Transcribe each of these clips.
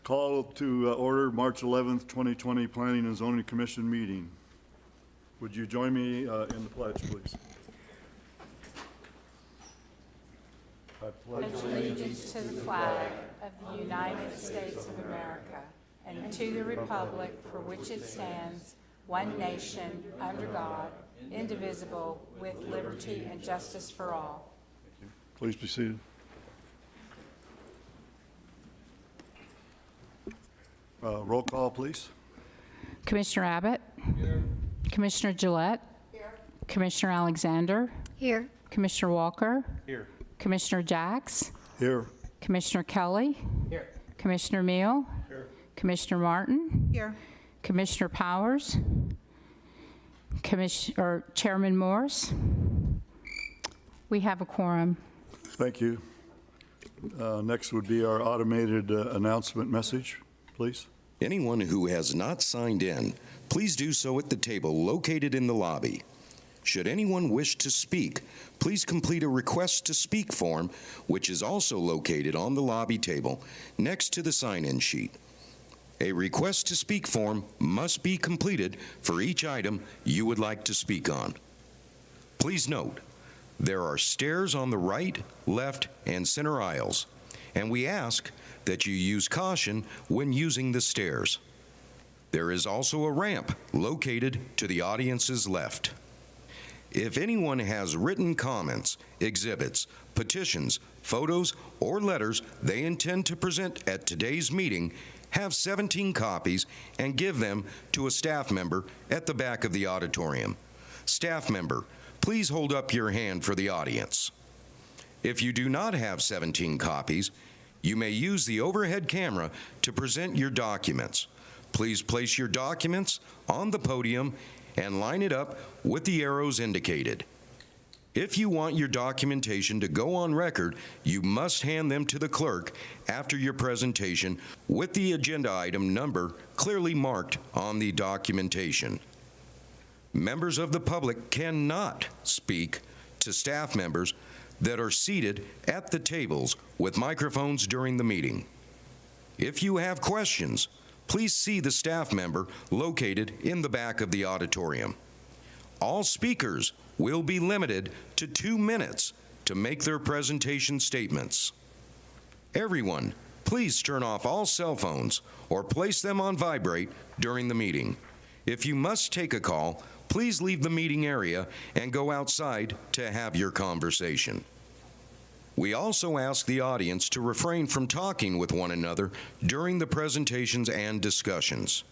Call to order March 11th, 2020 Planning and Zoning Commission meeting. Would you join me in the pledge, please? I pledge Allegiance to the flag of the United States of America and to the republic for which it stands, one nation, under God, indivisible, with liberty and justice for all. Please be seated. Roll call, please. Commissioner Abbott? Here. Commissioner Gillette? Here. Commissioner Alexander? Here. Commissioner Walker? Here. Commissioner Jacks? Here. Commissioner Kelly? Here. Commissioner Meal? Here. Commissioner Martin? Here. Commissioner Powers? Chairman Morris? We have a quorum. Thank you. Next would be our automated announcement message, please. Anyone who has not signed in, please do so at the table located in the lobby. Should anyone wish to speak, please complete a request to speak form, which is also located on the lobby table next to the sign-in sheet. A request to speak form must be completed for each item you would like to speak on. Please note, there are stairs on the right, left, and center aisles, and we ask that you use caution when using the stairs. There is also a ramp located to the audience's left. If anyone has written comments, exhibits, petitions, photos, or letters they intend to present at today's meeting, have 17 copies and give them to a staff member at the back of the auditorium. Staff member, please hold up your hand for the audience. If you do not have 17 copies, you may use the overhead camera to present your documents. Please place your documents on the podium and line it up with the arrows indicated. If you want your documentation to go on record, you must hand them to the clerk after your presentation with the agenda item number clearly marked on the documentation. Members of the public cannot speak to staff members that are seated at the tables with microphones during the meeting. If you have questions, please see the staff member located in the back of the auditorium. All speakers will be limited to 2 minutes to make their presentation statements. Everyone, please turn off all cell phones or place them on vibrate during the meeting. If you must take a call, please leave the meeting area and go outside to have your conversation. We also ask the audience to refrain from talking with one another during the presentations and discussions.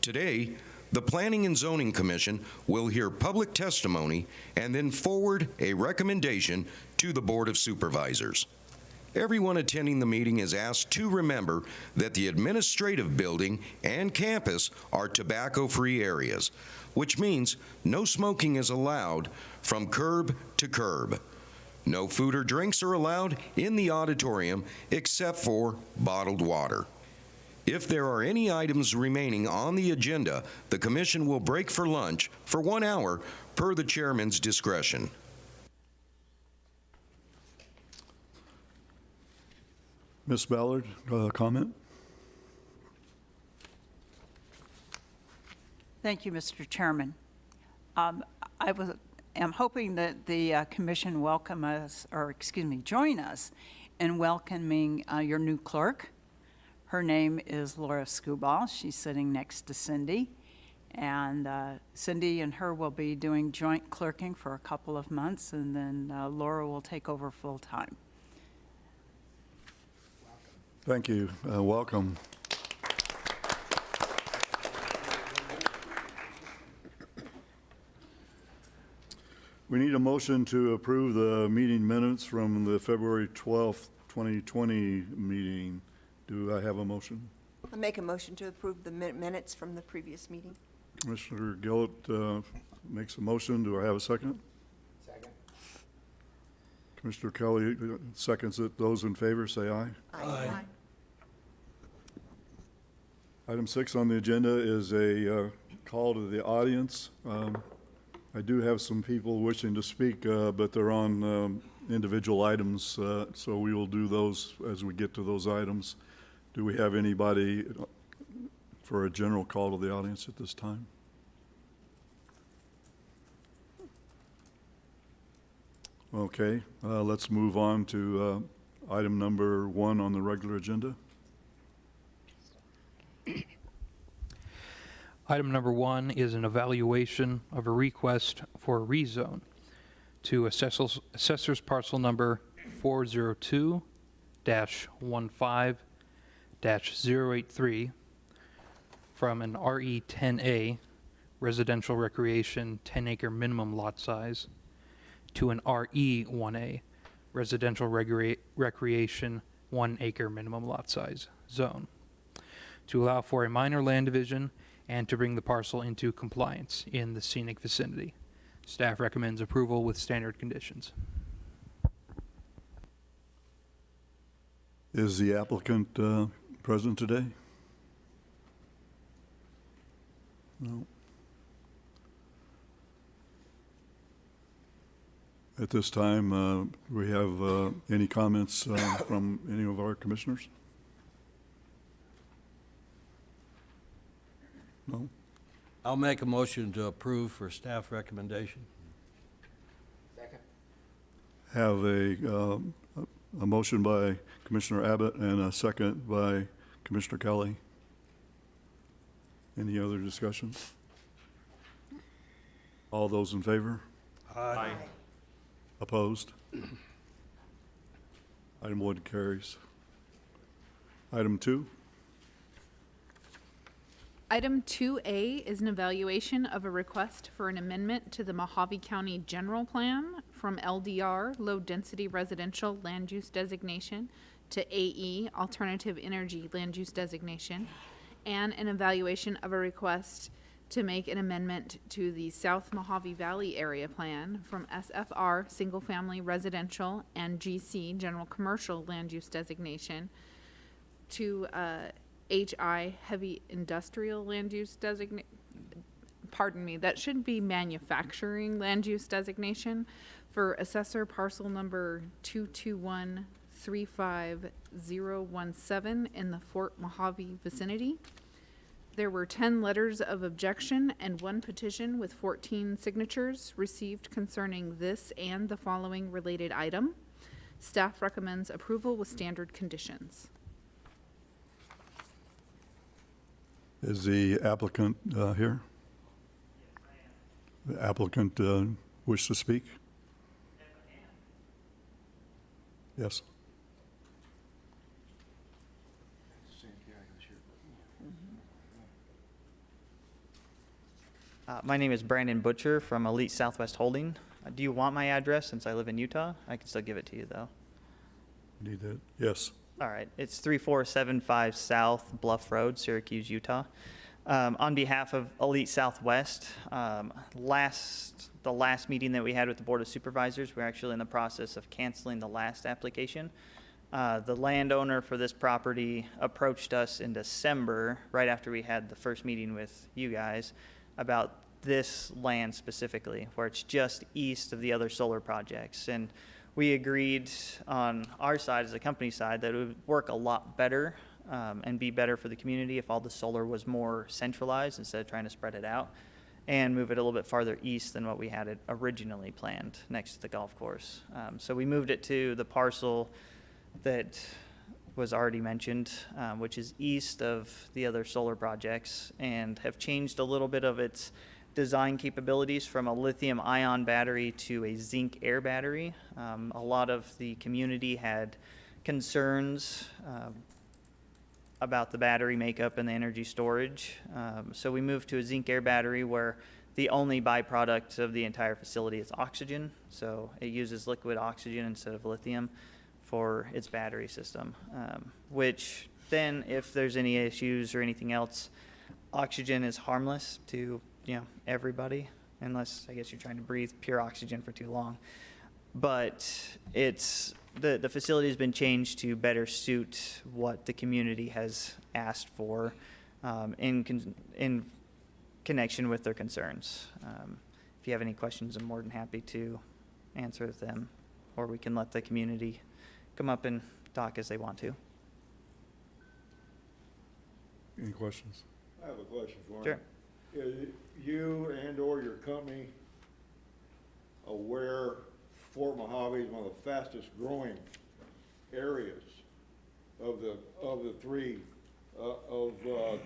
Today, the Planning and Zoning Commission will hear public testimony and then forward a recommendation to the Board of Supervisors. Everyone attending the meeting is asked to remember that the administrative building and campus are tobacco-free areas, which means no smoking is allowed from curb to curb. No food or drinks are allowed in the auditorium except for bottled water. If there are any items remaining on the agenda, the Commission will break for lunch for 1 hour per the Chairman's discretion. Ms. Ballard, comment? Thank you, Mr. Chairman. I'm hoping that the commission join us in welcoming your new clerk. Her name is Laura Skubal. She's sitting next to Cindy. And Cindy and her will be doing joint clerking for a couple of months, and then Laura will take over full time. Thank you. Welcome. We need a motion to approve the meeting minutes from the February 12th, 2020 meeting. Do I have a motion? I make a motion to approve the minutes from the previous meeting. Commissioner Gillett makes a motion. Do I have a second? Second. Commissioner Kelly seconds it. Those in favor say aye. Aye. Item 6 on the agenda is a call to the audience. I do have some people wishing to speak, but they're on individual items, so we will do those as we get to those items. Do we have anybody for a general call to the audience at this time? Okay, let's move on to item number 1 on the regular agenda. Item number 1 is an evaluation of a request for a rezone to assessor's parcel number 402-15-083 from an RE10A residential recreation 10-acre minimum lot size to an RE1A residential recreation 1-acre minimum lot size zone to allow for a minor land division and to bring the parcel into compliance in the scenic vicinity. Staff recommends approval with standard conditions. Is the applicant present today? No. At this time, do we have any comments from any of our commissioners? No? I'll make a motion to approve for staff recommendation. Have a motion by Commissioner Abbott and a second by Commissioner Kelly. Any other discussion? All those in favor? Aye. Opposed? Item 1 carries. Item 2, Item 2A is an evaluation of a request for an amendment to the Mojave County General Plan from LDR, Low Density Residential Land Use Designation, to AE, Alternative Energy Land Use Designation, and an evaluation of a request to make an amendment to the South Mojave Valley Area Plan from SFR, Single Family Residential, and GC, General Commercial Land Use Designation, to HI, Heavy Industrial Land Use Designation. Pardon me, that should be Manufacturing Land Use Designation for assessor parcel number 221-35017 in the Fort Mojave vicinity. There were 10 letters of objection and 1 petition with 14 signatures received concerning this and the following related item. Staff recommends approval with standard conditions. is the applicant here? The applicant wish to speak? Yes. My name is Brandon Butcher from Elite Southwest Holding. Do you want my address since I live in Utah? I can still give it to you though. Need that? Yes. All right, it's 3475 South Bluff Road, Syracuse, Utah. On behalf of Elite Southwest, the last meeting that we had with the Board of Supervisors, we're actually in the process of canceling the last application. The landowner for this property approached us in December, right after we had the first meeting with you guys, about this land specifically, where it's just east of the other solar projects. And we agreed on our side, as a company side, that it would work a lot better and be better for the community if all the solar was more centralized instead of trying to spread it out, and move it a little bit farther east than what we had it originally planned next to the golf course. So we moved it to the parcel that was already mentioned, which is east of the other solar projects, and have changed a little bit of its design capabilities from a lithium ion battery to a zinc air battery. A lot of the community had concerns about the battery makeup and the energy storage. So we moved to a zinc air battery where the only byproduct of the entire facility is oxygen. So it uses liquid oxygen instead of lithium for its battery system, which then if there's any issues or anything else, oxygen is harmless to everybody, unless I guess you're trying to breathe pure oxygen for too long. But it's the facility has been changed to better suit what the community has asked for in connection with their concerns. If you have any questions, I'm more than happy to answer them, or we can let the community come up and talk as they want to. Any questions? I have a question for Sure. you. Is you and/or your company aware Fort Mojave is one of the fastest growing areas of the three,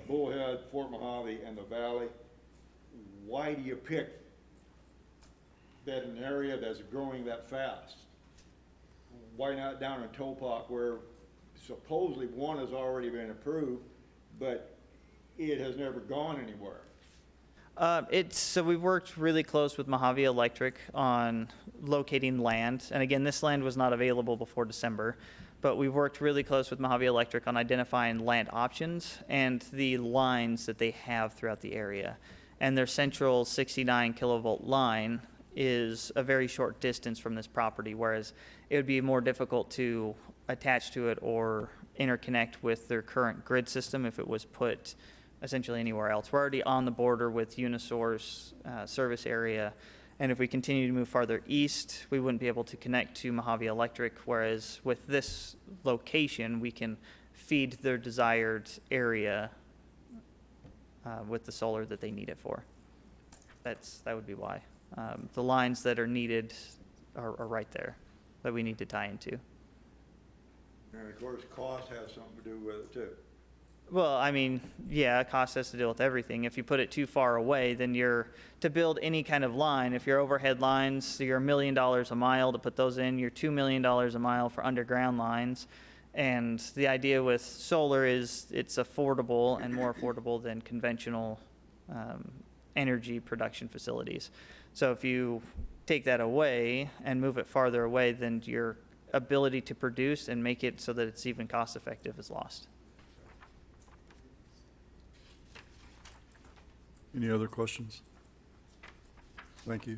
Bullhead, Fort Mojave, and the Valley? Why do you pick that an area that's growing that fast? Why not down in Topak where supposedly one has already been approved, but it has never gone anywhere? So we've worked really close with Mojave Electric on locating land. And again, this land was not available before December, but we've worked really close with Mojave Electric on identifying land options and the lines that they have throughout the area. And their central 69 kilovolt line is a very short distance from this property, whereas it would be more difficult to attach to it or interconnect with their current grid system if it was put essentially anywhere else. We're already on the border with Unisource service area, and if we continue to move farther east, we wouldn't be able to connect to Mojave Electric, whereas with this location, we can feed their desired area with the solar that they need it for. That would be why. The lines that are needed are right there that we need to tie into. And of course, cost has something to do with it too. Well, I mean, yeah, cost has to deal with everything. If you put it too far away, then to build any kind of line, if your overhead lines, you're $1 million a mile to put those in, you're $2 million a mile for underground lines. And the idea with solar is it's affordable and more affordable than conventional energy production facilities. So if you take that away and move it farther away, then your ability to produce and make it so that it's even cost effective is lost. Any other questions? Thank you.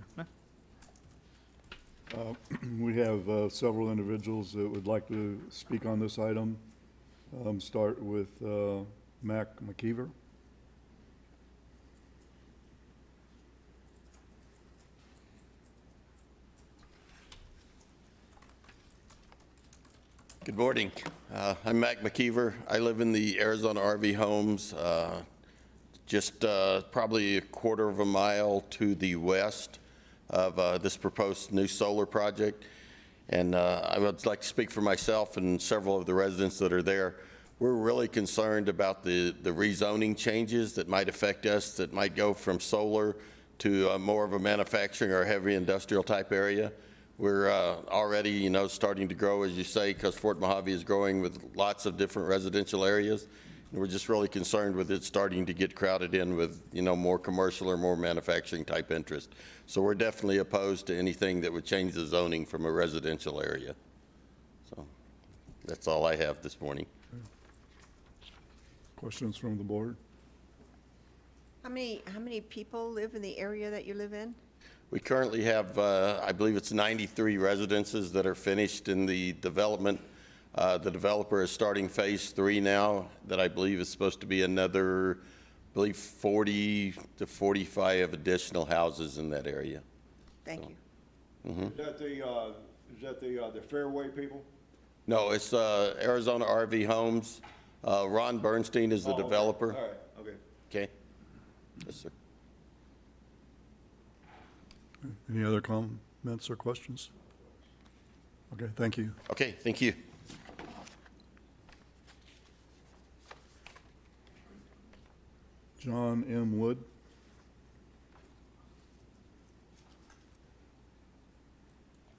We have several individuals that would like to speak on this item. Start with Mac McKeever. Good morning. I'm Mac McKeever. I live in the Arizona RV Homes, just probably a quarter of a mile to the west of this proposed new solar project. And I would like to speak for myself and several of the residents that are there. We're really concerned about the rezoning changes that might affect us, that might go from solar to more of a manufacturing or heavy industrial type area. We're already, starting to grow, as you say, because Fort Mojave is growing with lots of different residential areas. And we're just really concerned with it starting to get crowded in with, more commercial or more manufacturing type interest. So we're definitely opposed to anything that would change the zoning from a residential area. So that's all I have this morning. Questions from the board? How many people live in the area that you live in? We currently have, I believe it's 93 residences that are finished in the development. The developer is starting phase 3 now, that I believe is supposed to be another, 40 to 45 additional houses in that area. Thank you. Is that the Fairway people? No, it's Arizona RV Homes. Ron Bernstein is the Okay. developer. All right, okay. Okay? Yes, sir. Any other comments or questions? Okay, thank you. Okay, thank you. John M. Wood.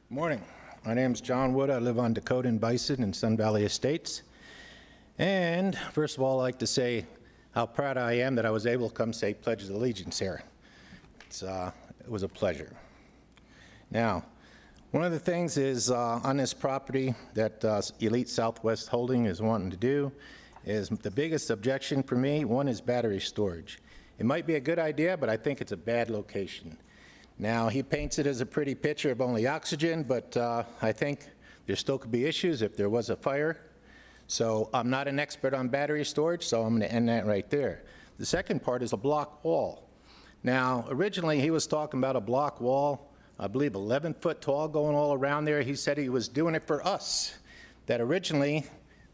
Morning. My name's John Wood. I live on Dakota and Bison in Sun Valley Estates. And first of all, I'd like to say how proud I am that I was able to come say Pledge of Allegiance here. It was a pleasure. Now, one of the things is on this property that Elite Southwest Holding is wanting to do is the biggest objection for me, one is battery storage. It might be a good idea, but I think it's a bad location. Now, he paints it as a pretty picture of only oxygen, but I think there still could be issues if there was a fire. So I'm not an expert on battery storage, so I'm going to end that right there. The second part is a block wall. Now, originally, he was talking about a block wall, I believe 11 foot tall going all around there. He said he was doing it for us, that originally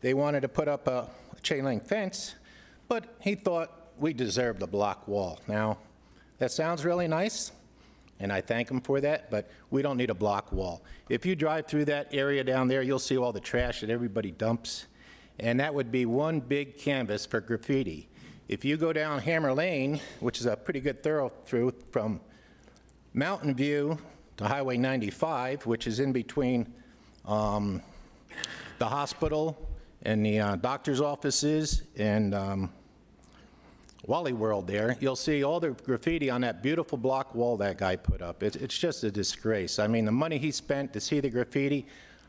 they wanted to put up a chain link fence, but he thought we deserved a block wall. Now, that sounds really nice, and I thank him for that, but we don't need a block wall. If you drive through that area down there, you'll see all the trash that everybody dumps, and that would be one big canvas for graffiti. If you go down Hammer Lane, which is a pretty good thoroughfare from Mountain View to Highway 95, which is in between the hospital and the doctor's offices and Wally World there, you'll see all the graffiti on that beautiful block wall that guy put up. It's just a disgrace. I mean, the money he spent to see the graffiti,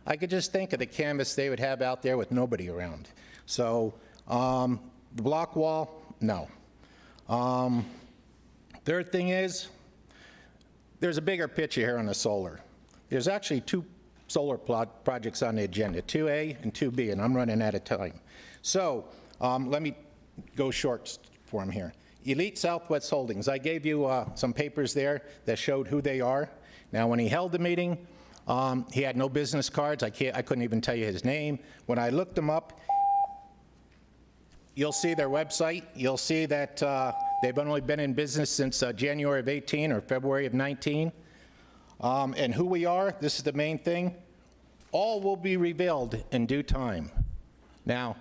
I could just think of the canvas they would have out there with nobody around. So the block wall, no. Third thing is, there's a bigger picture here on the solar. There's actually two solar projects on the agenda, 2A and 2B, and I'm running out of time. So let me go short form here. Elite Southwest Holdings, I gave you some papers there that showed who they are. Now, when he held the meeting, he had no business cards. I couldn't even tell you his name. When I looked him up, you'll see their website. You'll see that they've only been in business since January of 18 or February of 19. And who we are, this is the main thing, all will be revealed in due time. Now,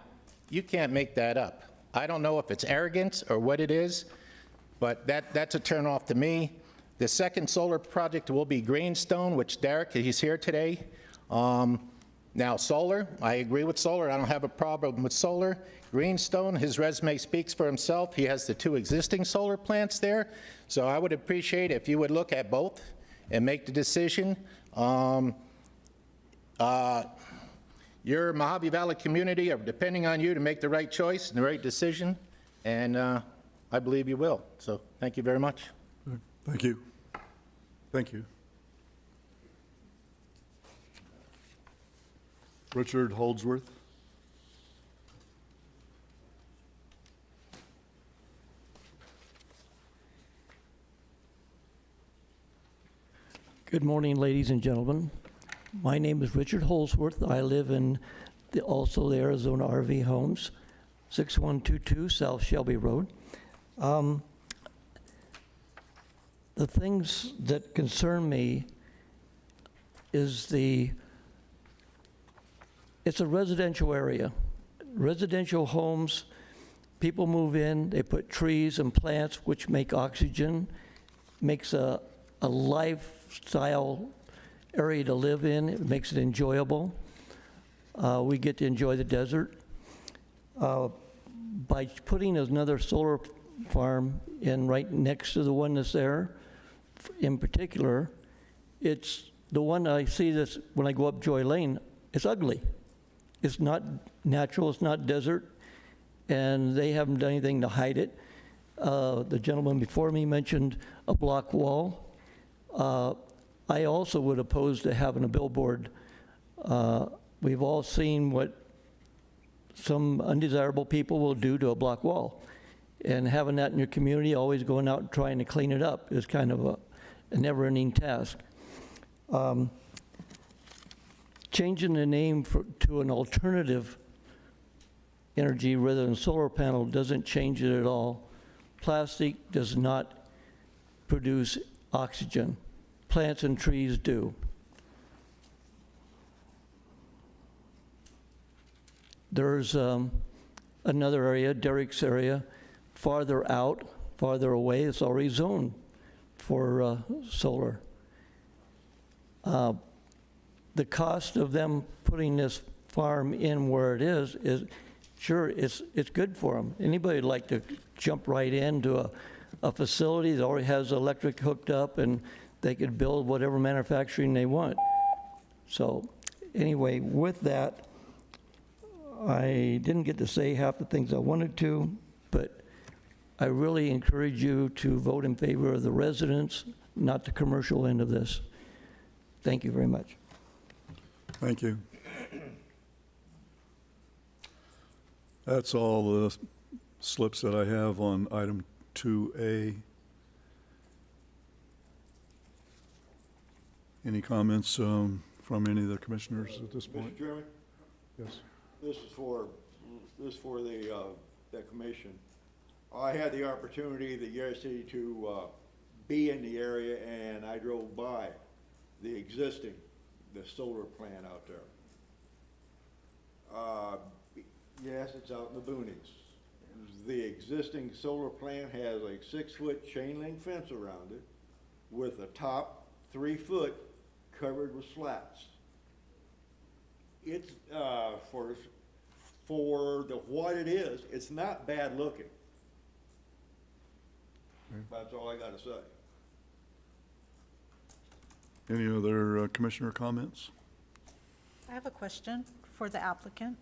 you can't make that up. I don't know if it's arrogance or what it is, but that's a turnoff to me. The second solar project will be Greenstone, which Derek, he's here today. Now, solar, I agree with solar. I don't have a problem with solar. Greenstone, his resume speaks for himself. He has the two existing solar plants there. So I would appreciate if you would look at both and make the decision. Your Mojave Valley community are depending on you to make the right choice and the right decision, and I believe you will. So thank you very much. Thank you. Thank you. Richard Holdsworth. Good morning, ladies and gentlemen. My name is Richard Holdsworth. I live in also the Arizona RV Homes, 6122 South Shelby Road. The things that concern me is it's a residential area. Residential homes, people move in, they put trees and plants which make oxygen, makes a lifestyle area to live in. It makes it enjoyable. We get to enjoy the desert. By putting another solar farm in right next to the one that's there, in particular, it's the one I see this when I go up Joy Lane, it's ugly. It's not natural, it's not desert, and they haven't done anything to hide it. The gentleman before me mentioned a block wall. I also would oppose to having a billboard. We've all seen what some undesirable people will do to a block wall. And having that in your community, always going out and trying to clean it up is kind of a never-ending task. Changing the name to an alternative energy rather than solar panel doesn't change it at all. Plastic does not produce oxygen. Plants and trees do. There's another area, Derek's area, farther out, farther away. It's already zoned for solar. The cost of them putting this farm in where it is sure, it's good for them. Anybody would like to jump right into a facility that already has electric hooked up and they could build whatever manufacturing they want. So anyway, with that, I didn't get to say half the things I wanted to, but I really encourage you to vote in favor of the residents, not the commercial end of this. Thank you very much. Thank you. That's all the slips that I have on item 2A. Any comments from any of the commissioners at this point? Mr. Chairman? Yes. This is for the the commission, I had the opportunity the yesterday to be in the area, and I drove by the solar plant out there. Yes, it's out in the boonies. The existing solar plant has a 6-foot chain link fence around it with the top 3 foot covered with slats. It's, for what it is, it's not bad looking. That's all I gotta say. Any other commissioner comments? I have a question for the applicant.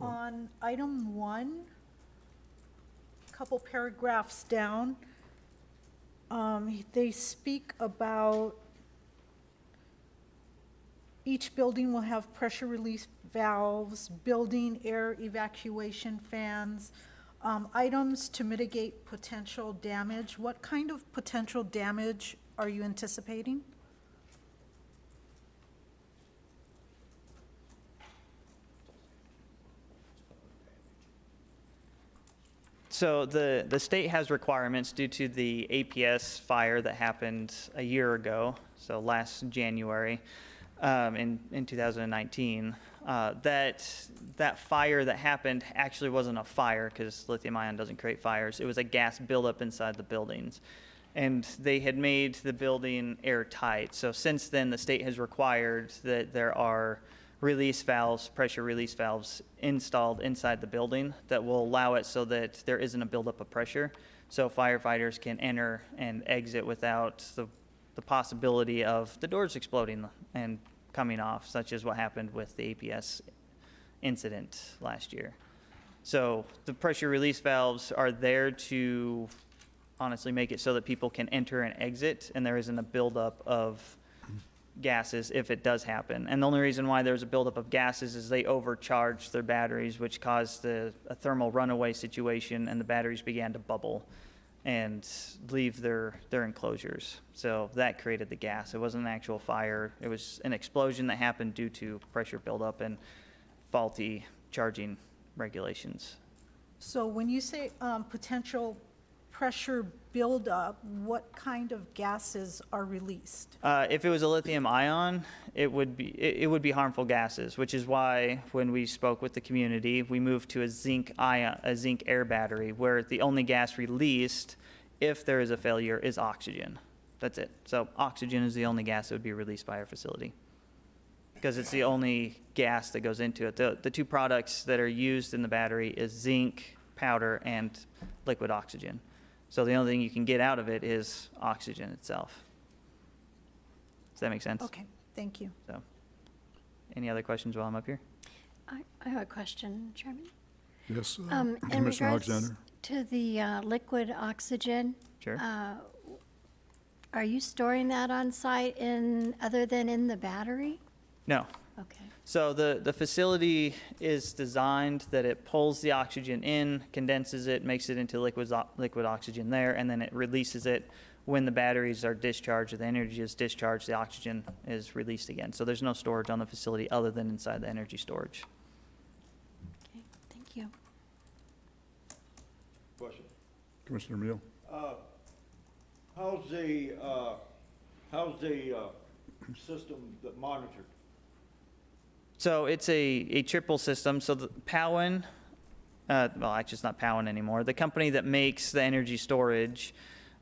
On item 1, couple paragraphs down, they speak about each building will have pressure release valves, building air evacuation fans, items to mitigate potential damage. What kind of potential damage are you anticipating? So the state has requirements due to the APS fire that happened a year ago, so last January in 2019. That fire that happened actually wasn't a fire because lithium ion doesn't create fires. It was a gas buildup inside the buildings. And they had made the building airtight. So since then, the state has required that there are release valves, pressure release valves installed inside the building that will allow it so that there isn't a buildup of pressure. So firefighters can enter and exit without the possibility of the doors exploding and coming off, such as what happened with the APS incident last year. So the pressure release valves are there to honestly make it so that people can enter and exit and there isn't a buildup of gases if it does happen. And the only reason why there's a buildup of gases is they overcharged their batteries, which caused a thermal runaway situation, and the batteries began to bubble and leave their enclosures. So that created the gas. It wasn't an actual fire. It was an explosion that happened due to pressure buildup and faulty charging regulations. So when you say potential pressure buildup, what kind of gases are released? If it was a lithium ion, it would be harmful gases, which is why when we spoke with the community, we moved to a zinc air battery, where the only gas released if there is a failure is oxygen. That's it. So oxygen is the only gas that would be released by our facility, because it's the only gas that goes into it. The two products that are used in the battery is zinc powder and liquid oxygen. So the only thing you can get out of it is oxygen itself. Does that make sense? Okay, thank you. So, any other questions while I'm up here? I have a question, Chairman. Yes, In Commissioner regards Alexander. to the liquid oxygen, Sure. are you storing that on site other than in the battery? No. Okay. So the facility is designed that it pulls the oxygen in, condenses it, makes it into liquid oxygen there, and then it releases it when the batteries are discharged or the energy is discharged, the oxygen is released again. So there's no storage on the facility other than inside the energy storage. Okay, thank you. Question. Commissioner Meal. How's the system that monitored? So it's a triple system. So the Powin, well, actually it's not Powin anymore. The company that makes the energy storage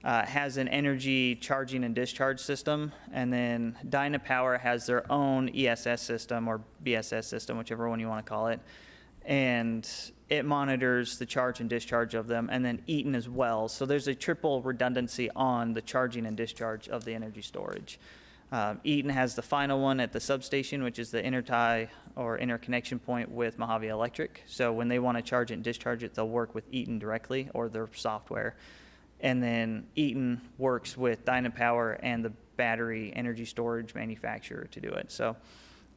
has an energy charging and discharge system. And then Dynapower has their own ESS system or BSS system, whichever one you want to call it. And it monitors the charge and discharge of them, and then Eaton as well. So there's a triple redundancy on the charging and discharge of the energy storage. Eaton has the final one at the substation, which is the intertie or interconnection point with Mojave Electric. So when they want to charge it and discharge it, they'll work with Eaton directly or their software. And then Eaton works with Dynapower and the battery energy storage manufacturer to do it. So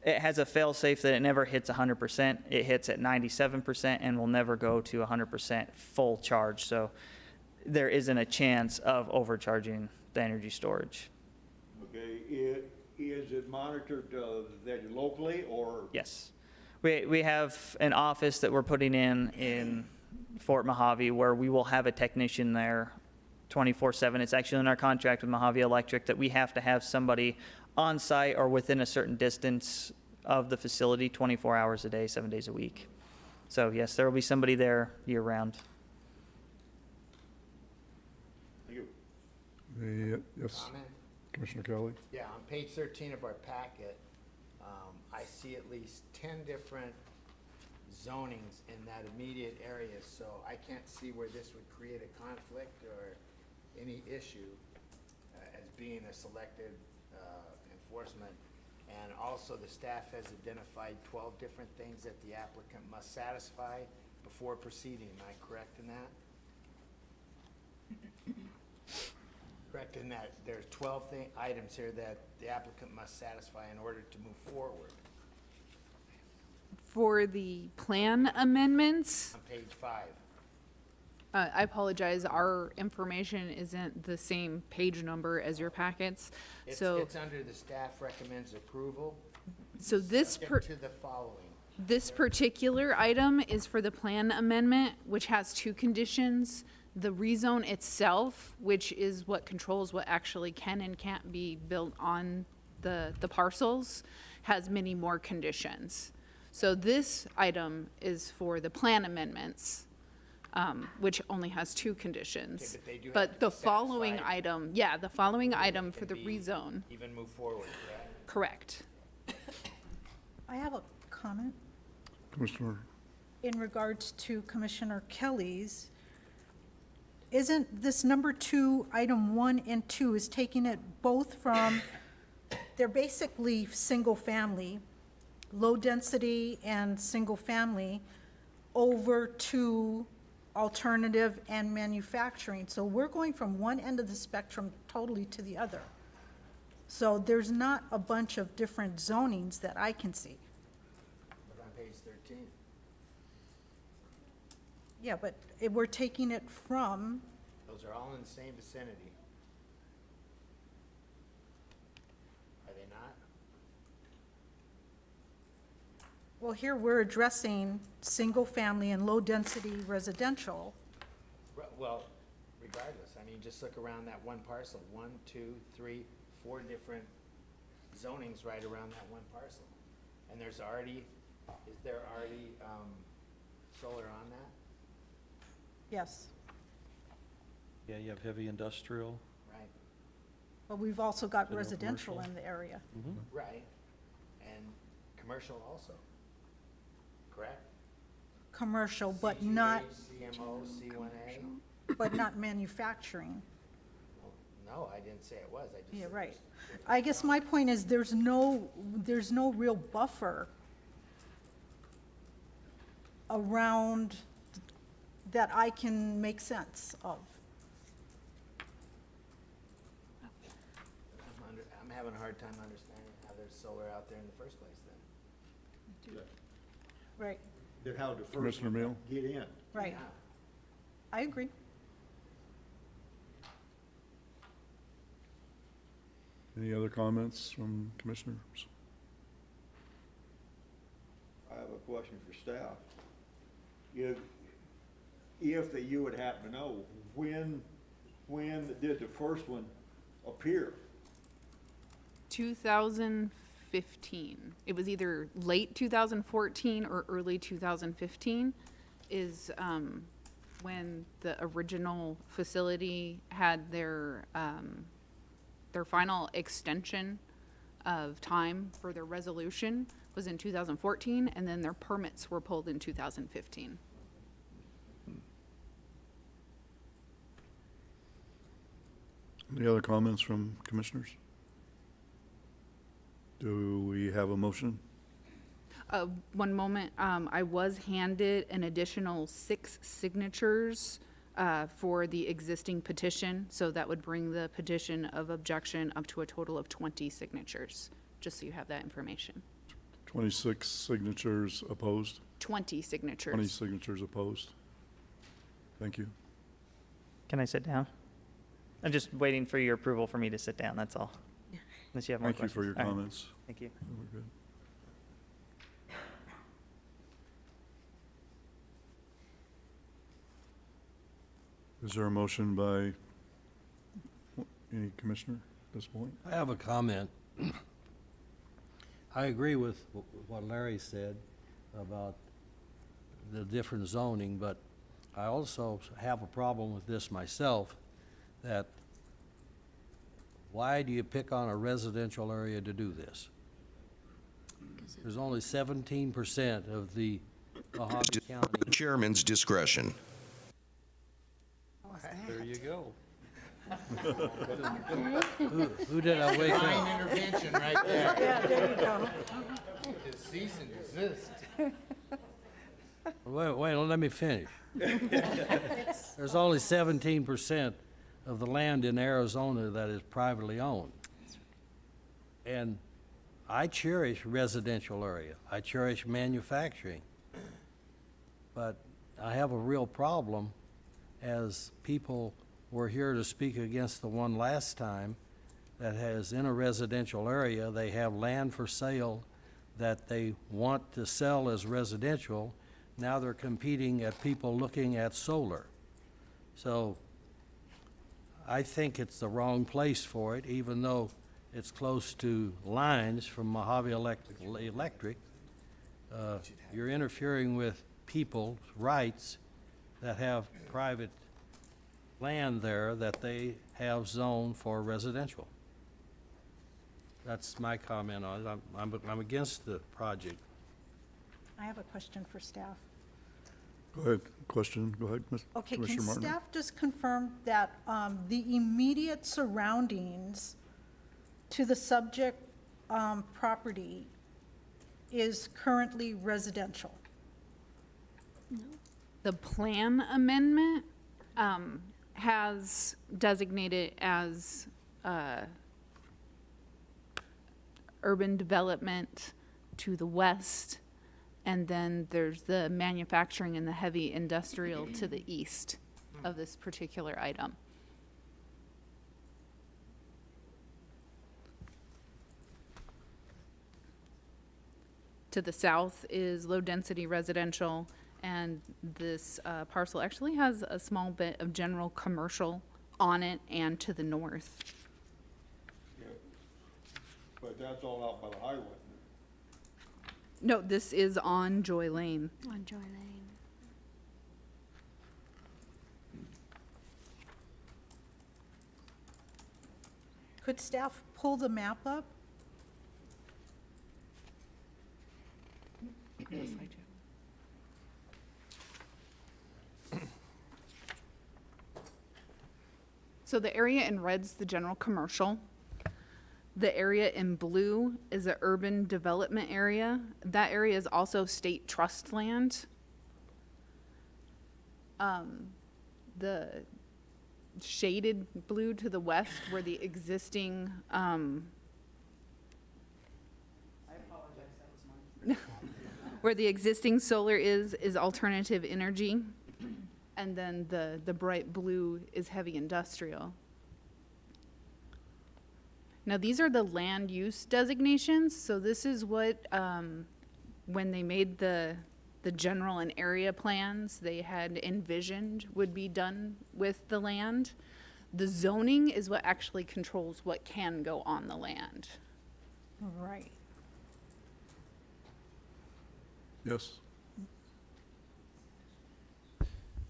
it has a fail-safe that it never hits 100%. It hits at 97% and will never go to 100% full charge. So there isn't a chance of overcharging the energy storage. Okay, is it monitored that locally or? Yes. We have an office that we're putting in Fort Mojave where we will have a technician there 24/7. It's actually in our contract with Mojave Electric that we have to have somebody on site or within a certain distance of the facility 24 hours a day, 7 days a week. So yes, there will be somebody there year round. Yes, Comment? Commissioner Kelly? Yeah, on page 13 of our packet, I see at least 10 different zonings in that immediate area, so I can't see where this would create a conflict or any issue as being a selected enforcement. And also, the staff has identified 12 different things that the applicant must satisfy before proceeding. Am I correct in that? Correct in that there's 12 items here that the applicant must satisfy in order to move forward. For the plan amendments, On page 5. I apologize, our information isn't the same page number as your packets. It's So under the staff recommends approval. this Subject to the following. This particular item is for the plan amendment, which has two conditions. The rezone itself, which is what controls what actually can and can't be built on the parcels, has many more conditions. So this item is for the plan amendments, which only has two conditions. Okay, but they do have But to the be following satisfied. item, yeah, the following item for Can the be rezone, Even move forward, correct? correct. I have a comment Commissioner, in regards to Commissioner Kelly's. Isn't this number 2, item 1 and 2, is taking it both from, they're basically single-family, low-density and single-family, over to alternative and manufacturing. So we're going from one end of the spectrum totally to the other. So there's not a bunch of different zonings that I can see. But on page 13. Yeah, but we're taking it from, Those are all in the same vicinity. Are they not? well, here we're addressing single-family and low-density residential. Well, regardless, I mean, just look around that one parcel, 1, 2, 3, 4 different zonings right around that one parcel. And is there already solar on that? Yes, Yeah, you have heavy industrial. Right, but we've also got General residential commercial. in the area. right. And commercial also, correct? Commercial, but not, CGH, CMO, C1A? but not manufacturing. No, I didn't say it was, I just Yeah, said right. there's- I guess my point is, there's no real buffer around that I can make sense of. I'm having a hard time understanding how there's solar out there in the first place then. Right, Then how the first Commissioner one Mill? get in? right. Yeah. I agree. any other comments from commissioners? I have a question for staff. If you would happen to know, when did the first one appear? 2015. It was either late 2014 or early 2015 is when the original facility had their final extension of time for their resolution was in 2014, and then their permits were pulled in 2015. Any other comments from commissioners? Do we have a motion? One moment, I was handed an additional 6 signatures for the existing petition, so that would bring the petition of objection up to a total of 20 signatures, just so you have that information. 26 signatures opposed, 20 signatures. 20 signatures opposed. Thank you. Can I sit down? I'm just waiting for your approval for me to sit down, that's all. Unless you have more Thank you questions. for your All right. comments. Thank you. We're good. Is there a motion by any commissioner at this point? I have a comment. I agree with what Larry said about the different zoning, but I also have a problem with this myself, that why do you pick on a residential area to do this? There's only 17% of the Mojave County. Chairman's discretion. There you go. Who did I wake Divine up? intervention right there. Yeah, there you go. It's cease and desist. Wait, let me finish. There's only 17% of the land in Arizona that is privately owned. And I cherish residential area. I cherish manufacturing. But I have a real problem, as people were here to speak against the one last time, that has, in a residential area, they have land for sale that they want to sell as residential. Now they're competing at people looking at solar. So I think it's the wrong place for it, even though it's close to lines from Mojave Electric. You're interfering with people's rights that have private land there that they have zoned for residential. That's my comment on it. I'm against the project. I have a question for staff. Go ahead, question, go ahead, Okay, Commissioner can Martin. staff just confirm that the immediate surroundings to the subject property is currently residential? The plan amendment has designated as urban development to the west, and then there's the manufacturing and the heavy industrial to the east of this particular item. To the south is low-density residential, and this parcel actually has a small bit of general commercial on it and to the north. Yeah. But that's all out by the highway. No, this is on Joy Lane. On Joy Lane. Could staff pull the map up? Yes, I do. So the area in red's the general commercial. The area in blue is the urban development area. That area is also state trust land. The shaded blue to the west where the existing, where the existing solar is alternative energy. And then the bright blue is heavy industrial. Now, these are the land use designations, so this is what, when they made the general and area plans, they had envisioned would be done with the land. The zoning is what actually controls what can go on the land. Right. Yes.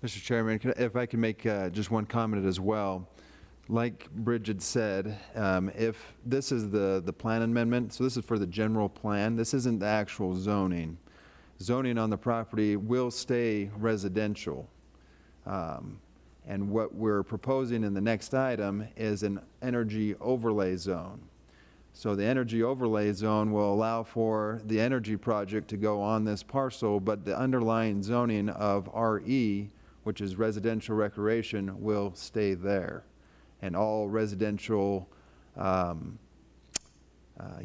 Mr. Chairman, if I can make just one comment as well. Like Bridget said, if this is the plan amendment, so this is for the general plan, this isn't the actual zoning. Zoning on the property will stay residential. And what we're proposing in the next item is an energy overlay zone. So the energy overlay zone will allow for the energy project to go on this parcel, but the underlying zoning of RE, which is residential recreation, will stay there. And all residential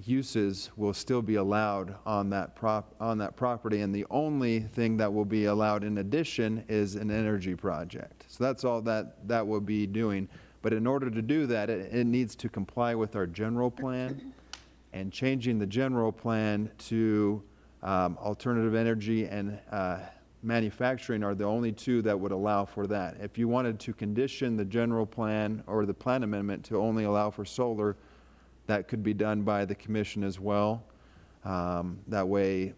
uses will still be allowed on that property, and the only thing that will be allowed in addition is an energy project. So that's all that will be doing. But in order to do that, it needs to comply with our general plan, and changing the general plan to alternative energy and manufacturing are the only two that would allow for that. If you wanted to condition the general plan or the plan amendment to only allow for solar, that could be done by the commission as well. That way,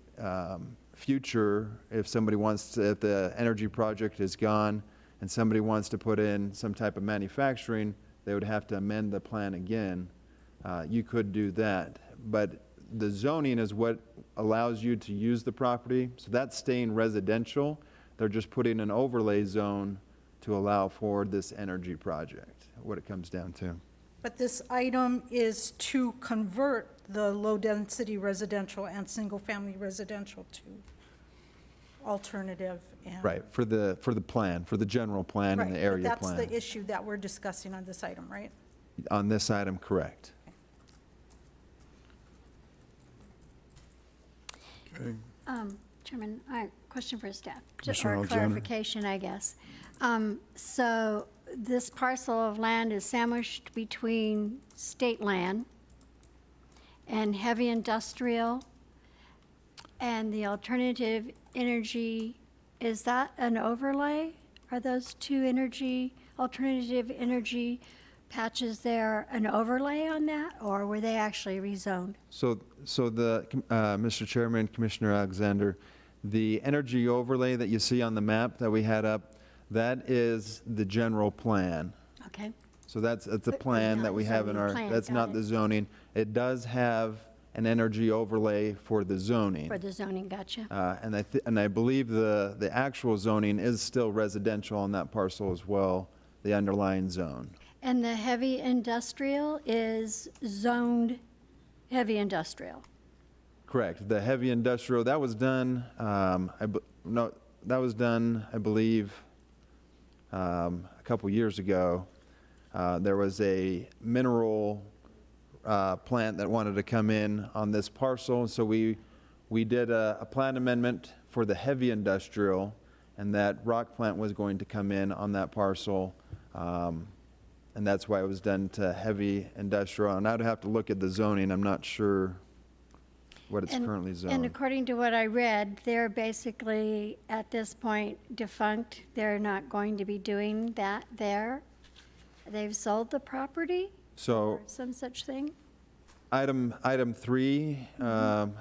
future, if somebody wants to, if the energy project is gone and somebody wants to put in some type of manufacturing, they would have to amend the plan again. You could do that, but the zoning is what allows you to use the property, so that's staying residential. They're just putting an overlay zone to allow for this energy project, what it comes down to. But this item is to convert the low-density residential and single-family residential to alternative and. Right, for the plan, for the general plan and the area Right, but plan. that's the issue that we're discussing on this item, right? On this item, correct. Okay. Chairman, I have a question for staff, Commissioner or Alexander. clarification, I guess. So this parcel of land is sandwiched between state land and heavy industrial, and the alternative energy, is that an overlay? Are those two alternative energy patches there an overlay on that, or were they actually rezoned? So Mr. Chairman, Commissioner Alexander, the energy overlay that you see on the map that we had up, that is the general plan. Okay. So that's a But plan not that we the have in zoning our, plan, that's got not it. the zoning. It does have an energy overlay for the zoning. For the zoning, gotcha. And I believe the actual zoning is still residential on that parcel as well, the underlying zone. And the heavy industrial is zoned heavy industrial. Correct. The heavy industrial, that was done, I believe, a couple years ago. There was a mineral plant that wanted to come in on this parcel, so we did a plan amendment for the heavy industrial, and that rock plant was going to come in on that parcel. And that's why it was done to heavy industrial. And I'd have to look at the zoning. I'm not sure what it's currently zoned. And according to what I read, they're basically, at this point, defunct. They're not going to be doing that there. They've sold the property, So or some such thing? item 3,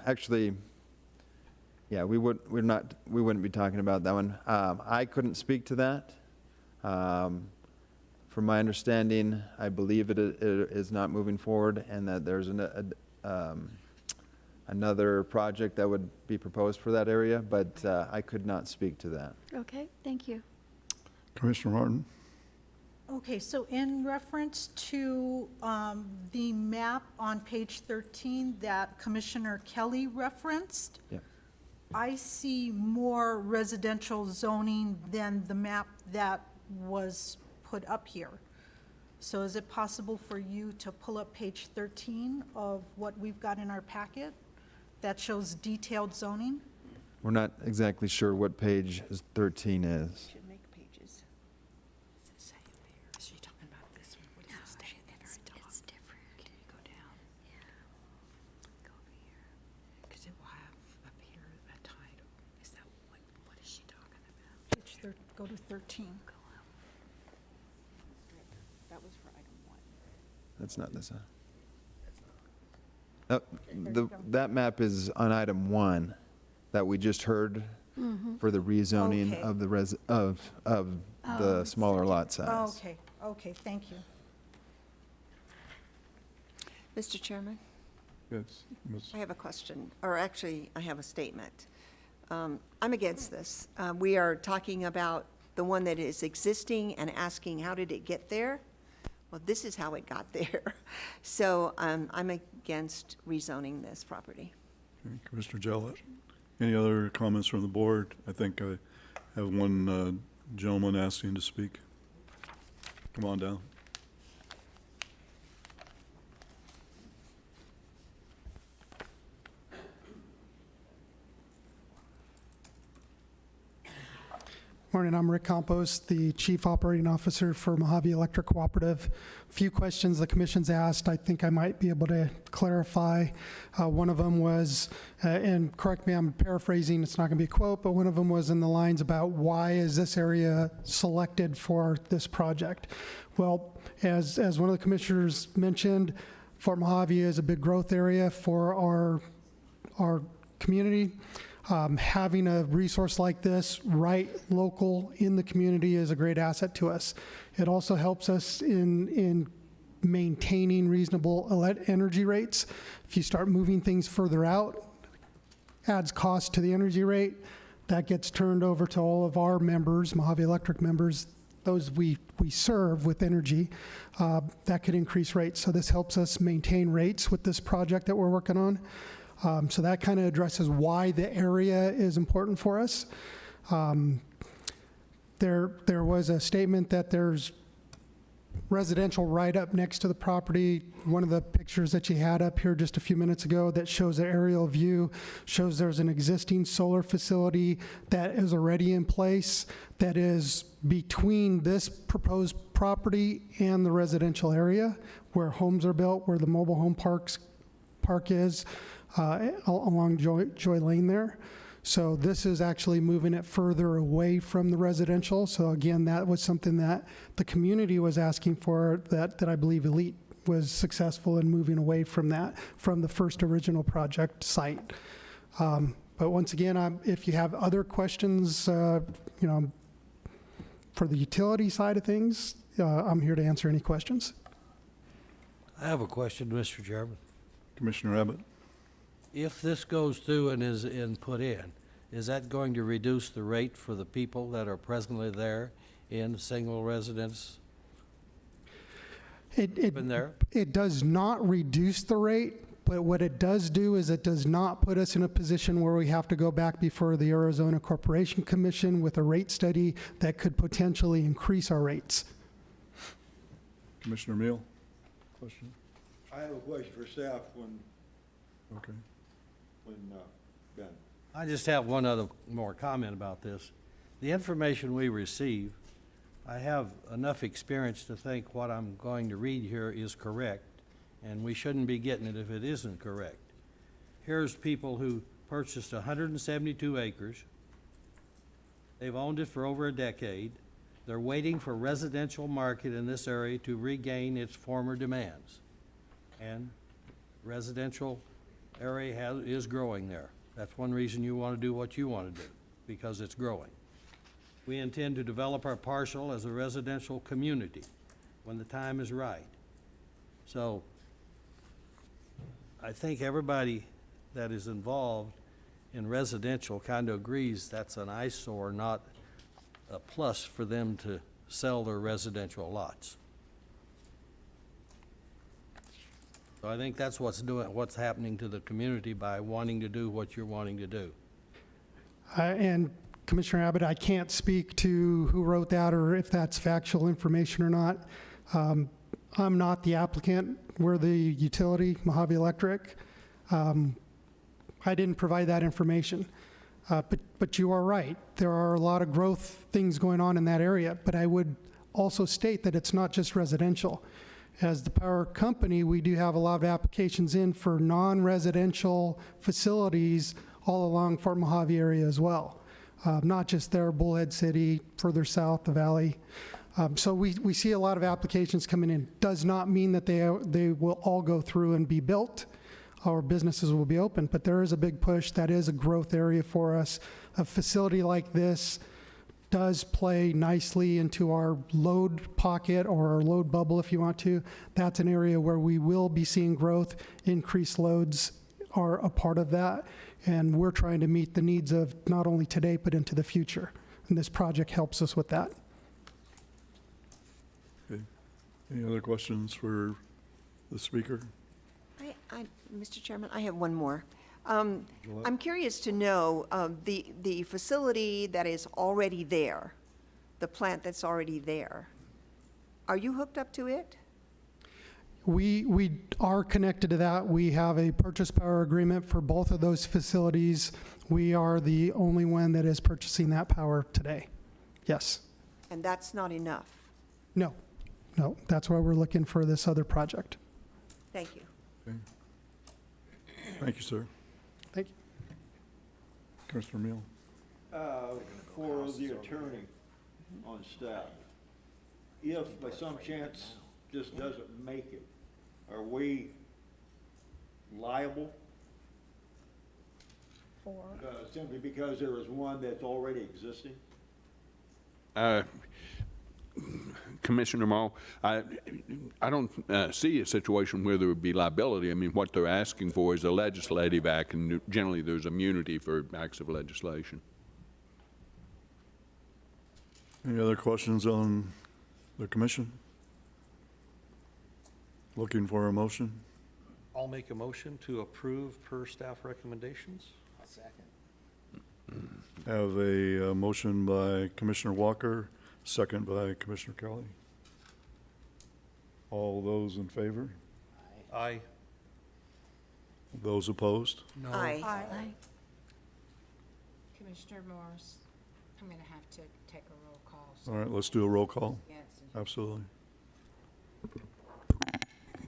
actually, yeah, we wouldn't be talking about that one. I couldn't speak to that. From my understanding, I believe it is not moving forward, and that there's another project that would be proposed for that area, but I could not speak to that. Okay, thank you. Commissioner Martin? Okay, so in reference to the map on page 13 that Commissioner Kelly referenced, Yeah. I see more residential zoning than the map that was put up here. So is it possible for you to pull up page 13 of what we've got in our packet that shows detailed zoning? We're not exactly sure what page 13 is. Should make pages. Is she talking about this one? What does it say at the very top? It's different. Can you go down? Yeah. Go over here. Because it will have up here a title. Is that, what is she talking about? Go to 13. That was for item 1. That's not this. That map is on item 1 that we just heard for the rezoning Okay. of the smaller lot size. Okay, thank you. Mr. Chairman, Yes. Ms. I have a question, or actually, I have a statement. I'm against this. We are talking about the one that is existing and asking, how did it get there? Well, this is how it got there. So I'm against rezoning this property. Okay, Commissioner Jellett? Any other comments from the board? I think I have one gentleman asking to speak. Come on down. Morning, I'm Rick Campos, the Chief Operating Officer for Mojave Electric Cooperative. A few questions the Commission's asked, I think I might be able to clarify. One of them was, and correct me, I'm paraphrasing, it's not going to be a quote, but one of them was in the lines about why is this area selected for this project? Well, as one of the commissioners mentioned, Fort Mojave is a big growth area for our community. Having a resource like this right local in the community is a great asset to us. It also helps us in maintaining reasonable energy rates. If you start moving things further out, adds cost to the energy rate. That gets turned over to all of our members, Mojave Electric members, those we serve with energy. That could increase rates. So this helps us maintain rates with this project that we're working on. So that kind of addresses why the area is important for us. There was a statement that there's residential right up next to the property. One of the pictures that you had up here just a few minutes ago that shows the aerial view shows there's an existing solar facility that is already in place that is between this proposed property and the residential area where homes are built, where the mobile home park is. Along Joy Lane there. So this is actually moving it further away from the residential. So again, that was something that the community was asking for, that I believe Elite was successful in moving away from that, from the first original project site. But once again, if you have other questions, for the utility side of things, I'm here to answer any questions. I have a question, Mr. Chairman. Commissioner Abbott? If this goes through and is put in, is that going to reduce the rate for the people that are presently there in single residence? It does not reduce the rate, but what it does do is it does not put us in a position where we have to go back before the Arizona Corporation Commission with a rate study that could potentially increase our rates. Commissioner Meal? Question? I have a question for staff Okay. Ben. I just have one other more comment about this. The information we receive, I have enough experience to think what I'm going to read here is correct, and we shouldn't be getting it if it isn't correct. Here's people who purchased 172 acres. They've owned it for over a decade. They're waiting for residential market in this area to regain its former demands. And residential area is growing there. That's one reason you want to do what you want to do, because it's growing. We intend to develop our parcel as a residential community when the time is right. So I think everybody that is involved in residential kind of agrees that's an eyesore, not a plus for them to sell their residential lots. So I think that's what's happening to the community by wanting to do what you're wanting to do. And Commissioner Abbott, I can't speak to who wrote that or if that's factual information or not. I'm not the applicant. We're the utility, Mojave Electric. I didn't provide that information. But you are right. There are a lot of growth things going on in that area. But I would also state that it's not just residential. As the power company, we do have a lot of applications in for non-residential facilities all along Fort Mojave area as well. Not just there, Bullhead City, further south, the valley. So we see a lot of applications coming in. Does not mean that they will all go through and be built or businesses will be open, but there is a big push. That is a growth area for us. A facility like this does play nicely into our load pocket or our load bubble, if you want to. That's an area where we will be seeing growth. Increased loads are a part of that, and we're trying to meet the needs of not only today, but into the future. And this project helps us with that. Okay. Any other questions for the speaker? Mr. Chairman, I have one more. I'm curious to know, the facility that is already there, the plant that's already there, are you hooked up to it? We are connected to that. We have a purchase power agreement for both of those facilities. We are the only one that is purchasing that power today. Yes. And that's not enough. No, that's why we're looking for this other project. Thank you. Okay. Thank you, sir. Thank you. Commissioner Mill? For the attorney on staff, if by some chance this doesn't make it, are we liable? Simply because there is one that's already existing? Commissioner Morrow, I don't see a situation where there would be liability. I mean, what they're asking for is a legislative act, and generally there's immunity for acts of legislation. Any other questions on the commission? Looking for a motion? I'll make a motion to approve per staff recommendations. Second. Have a motion by Commissioner Walker, second by Commissioner Kelly. All those in favor? Aye. Those opposed? No. Aye. Aye. Commissioner Morris, I'm going to have to take a roll call. All right, let's do a roll call. Yes. Absolutely.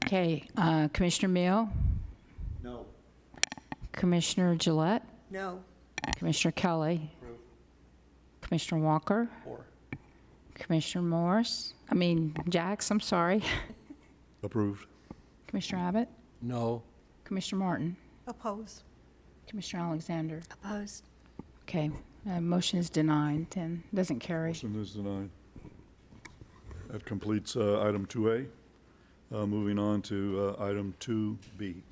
Okay, Commissioner Mill, No. Commissioner Gillette, No. Commissioner Kelly, Commissioner Walker, Four. Commissioner Jacks, I'm sorry, Approved. Commissioner Abbott, No. Commissioner Martin, Oppose. Commissioner Alexander. Opposed. Okay, motion is denied, and doesn't carry. Motion is denied. That completes item 2A. Moving on to item 2B.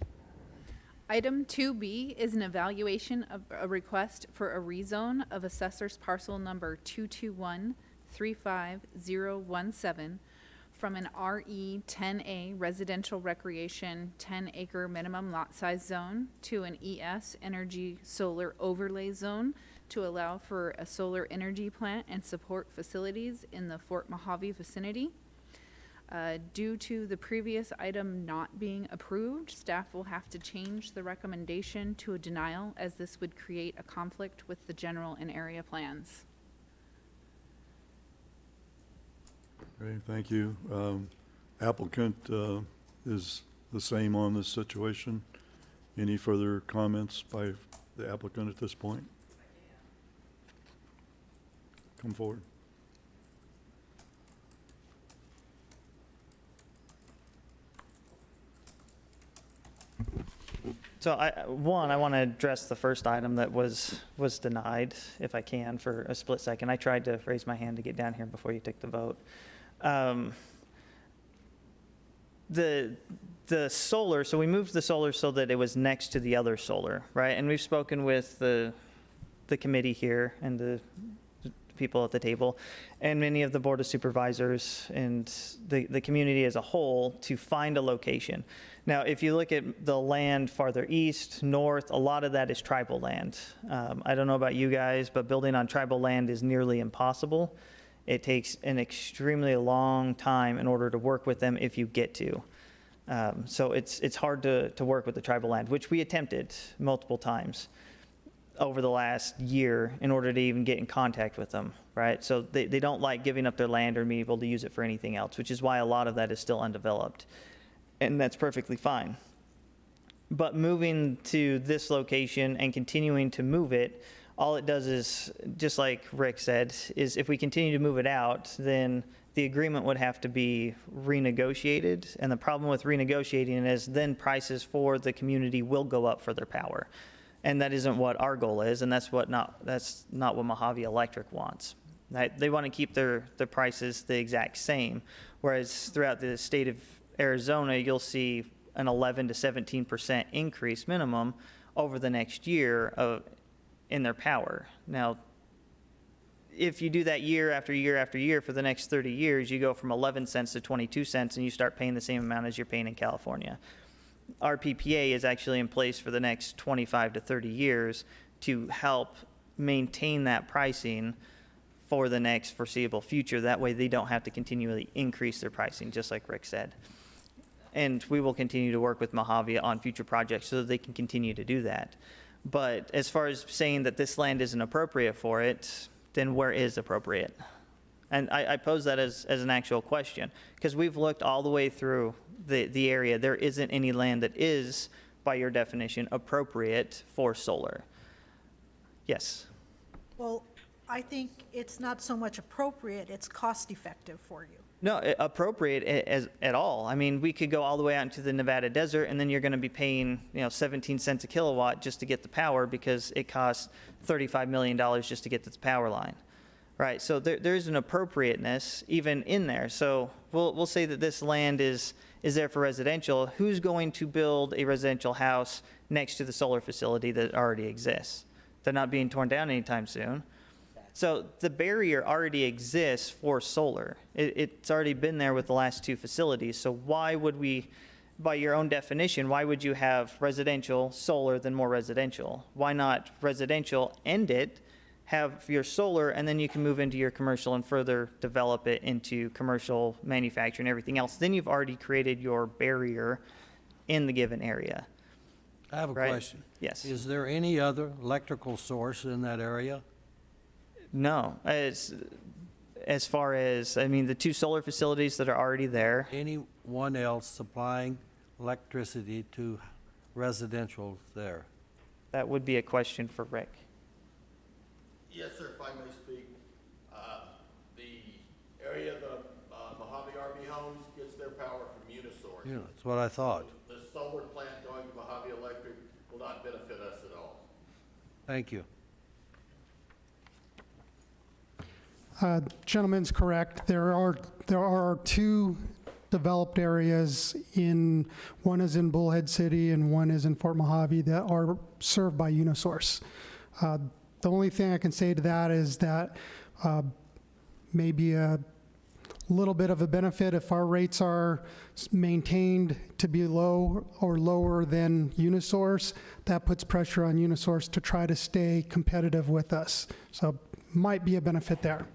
Item 2B is an evaluation of a request for a rezone of assessor's parcel number 221-35017 from an RE 10A residential recreation 10-acre minimum lot size zone to an ES energy solar overlay zone to allow for a solar energy plant and support facilities in the Fort Mojave vicinity. Due to the previous item not being approved, staff will have to change the recommendation to a denial, as this would create a conflict with the general and area plans. Okay, thank you. Applicant is the same on this situation. Any further comments by the applicant at this point? Come forward. So I want to address the first item that was denied, if I can, for a split second. I tried to raise my hand to get down here before you took the vote. The solar, so we moved the solar so that it was next to the other solar, right? And we've spoken with the committee here and the people at the table, and many of the Board of Supervisors and the community as a whole to find a location. Now, if you look at the land farther east, north, a lot of that is tribal land. I don't know about you guys, but building on tribal land is nearly impossible. It takes an extremely long time in order to work with them if you get to. So it's hard to work with the tribal land, which we attempted multiple times over the last year in order to even get in contact with them, right? So they don't like giving up their land or being able to use it for anything else, which is why a lot of that is still undeveloped. And that's perfectly fine. But moving to this location and continuing to move it, all it does is, just like Rick said, is if we continue to move it out, then the agreement would have to be renegotiated. And the problem with renegotiating is then prices for the community will go up for their power. And that isn't what our goal is, and that's not what Mojave Electric wants. They want to keep their prices the exact same, whereas throughout the state of Arizona, you'll see an 11 to 17% increase minimum over the next year in their power. Now, if you do that year after year after year for the next 30 years, you go from 11 cents to 22 cents, and you start paying the same amount as you're paying in California. Our PPA is actually in place for the next 25 to 30 years to help maintain that pricing for the next foreseeable future. That way they don't have to continually increase their pricing, just like Rick said. And we will continue to work with Mojave on future projects so that they can continue to do that. But as far as saying that this land isn't appropriate for it, then where is appropriate? And I pose that as an actual question, because we've looked all the way through the area. There isn't any land that is, by your definition, appropriate for solar. Yes. Well, I think it's not so much appropriate, it's cost-effective for you. No, appropriate at all. I mean, we could go all the way out into the Nevada desert, and then you're going to be paying, 17 cents a kilowatt just to get the power because it costs $35 million just to get to the power line, right? So there's an appropriateness even in there. So we'll say that this land is there for residential. Who's going to build a residential house next to the solar facility that already exists? They're not being torn down anytime soon. So the barrier already exists for solar. It's already been there with the last two facilities. So why would we, by your own definition, why would you have residential, solar, then more residential? Why not residential, end it, have your solar, and then you can move into your commercial and further develop it into commercial manufacturing and everything else? Then you've already created your barrier in the given area. I have a Right? question. Yes. Is there any other electrical source in that area? No, as far as, the two solar facilities that are already there. Anyone else supplying electricity to residential there? That would be a question for Rick. Yes, sir, if I may speak. The area of the Mojave RV Homes gets their power from Unisource. Yeah, that's what I thought. The solar plant going to Mojave Electric will not benefit us at all. Thank you. Gentleman's correct. There are two developed areas one is in Bullhead City and one is in Fort Mojave that are served by Unisource. The only thing I can say to that is that maybe a little bit of a benefit if our rates are maintained to be low or lower than Unisource, that puts pressure on Unisource to try to stay competitive with us. So might be a benefit there.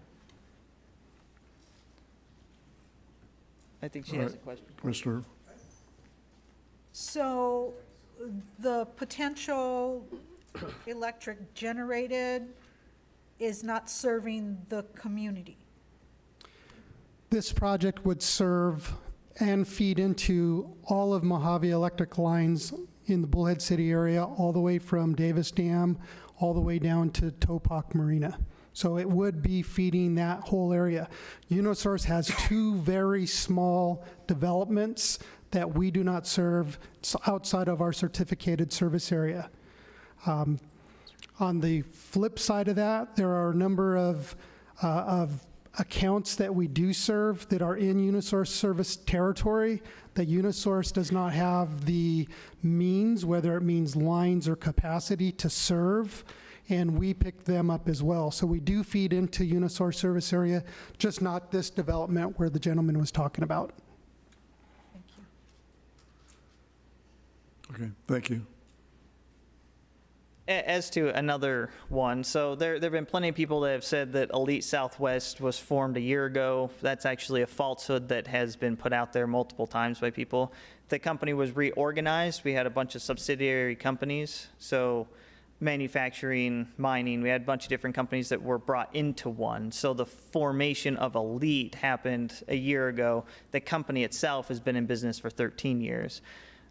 I think she has a question. Commissioner, So the potential electric generated is not serving the community. This project would serve and feed into all of Mojave electric lines in the Bullhead City area, all the way from Davis Dam, all the way down to Topak Marina. So it would be feeding that whole area. Unisource has two very small developments that we do not serve outside of our certificated service area. On the flip side of that, there are a number of accounts that we do serve that are in Unisource service territory that Unisource does not have the means, whether it means lines or capacity, to serve, and we pick them up as well. So we do feed into Unisource service area, just not this development where the gentleman was talking about. Thank you. okay, thank you. As to another one, so there have been plenty of people that have said that Elite Southwest was formed a year ago. That's actually a falsehood that has been put out there multiple times by people. The company was reorganized. We had a bunch of subsidiary companies, so manufacturing, mining, we had a bunch of different companies that were brought into one. So the formation of Elite happened a year ago. The company itself has been in business for 13 years.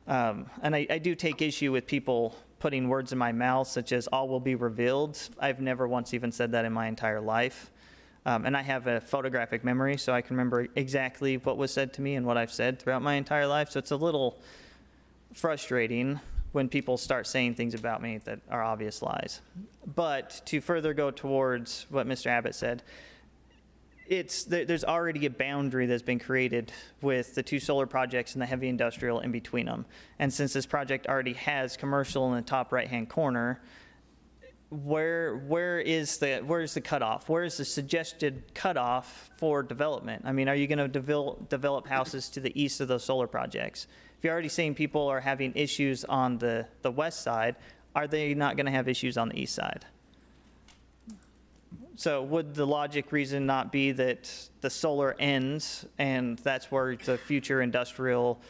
And I do take issue with people putting words in my mouth, such as all will be revealed. I've never once even said that in my entire life. And I have a photographic memory, so I can remember exactly what was said to me and what I've said throughout my entire life. So it's a little frustrating when people start saying things about me that are obvious lies. But to further go towards what Mr. Abbott said, there's already a boundary that's been created with the two solar projects and the heavy industrial in between them. And since this project already has commercial in the top right-hand corner, where is the cutoff? Where is the suggested cutoff for development? I mean, are you going to develop houses to the east of those solar projects? If you're already saying people are having issues on the west side, are they not going to have issues on the east side? So would the logic reason not be that the solar ends and that's where the future industrial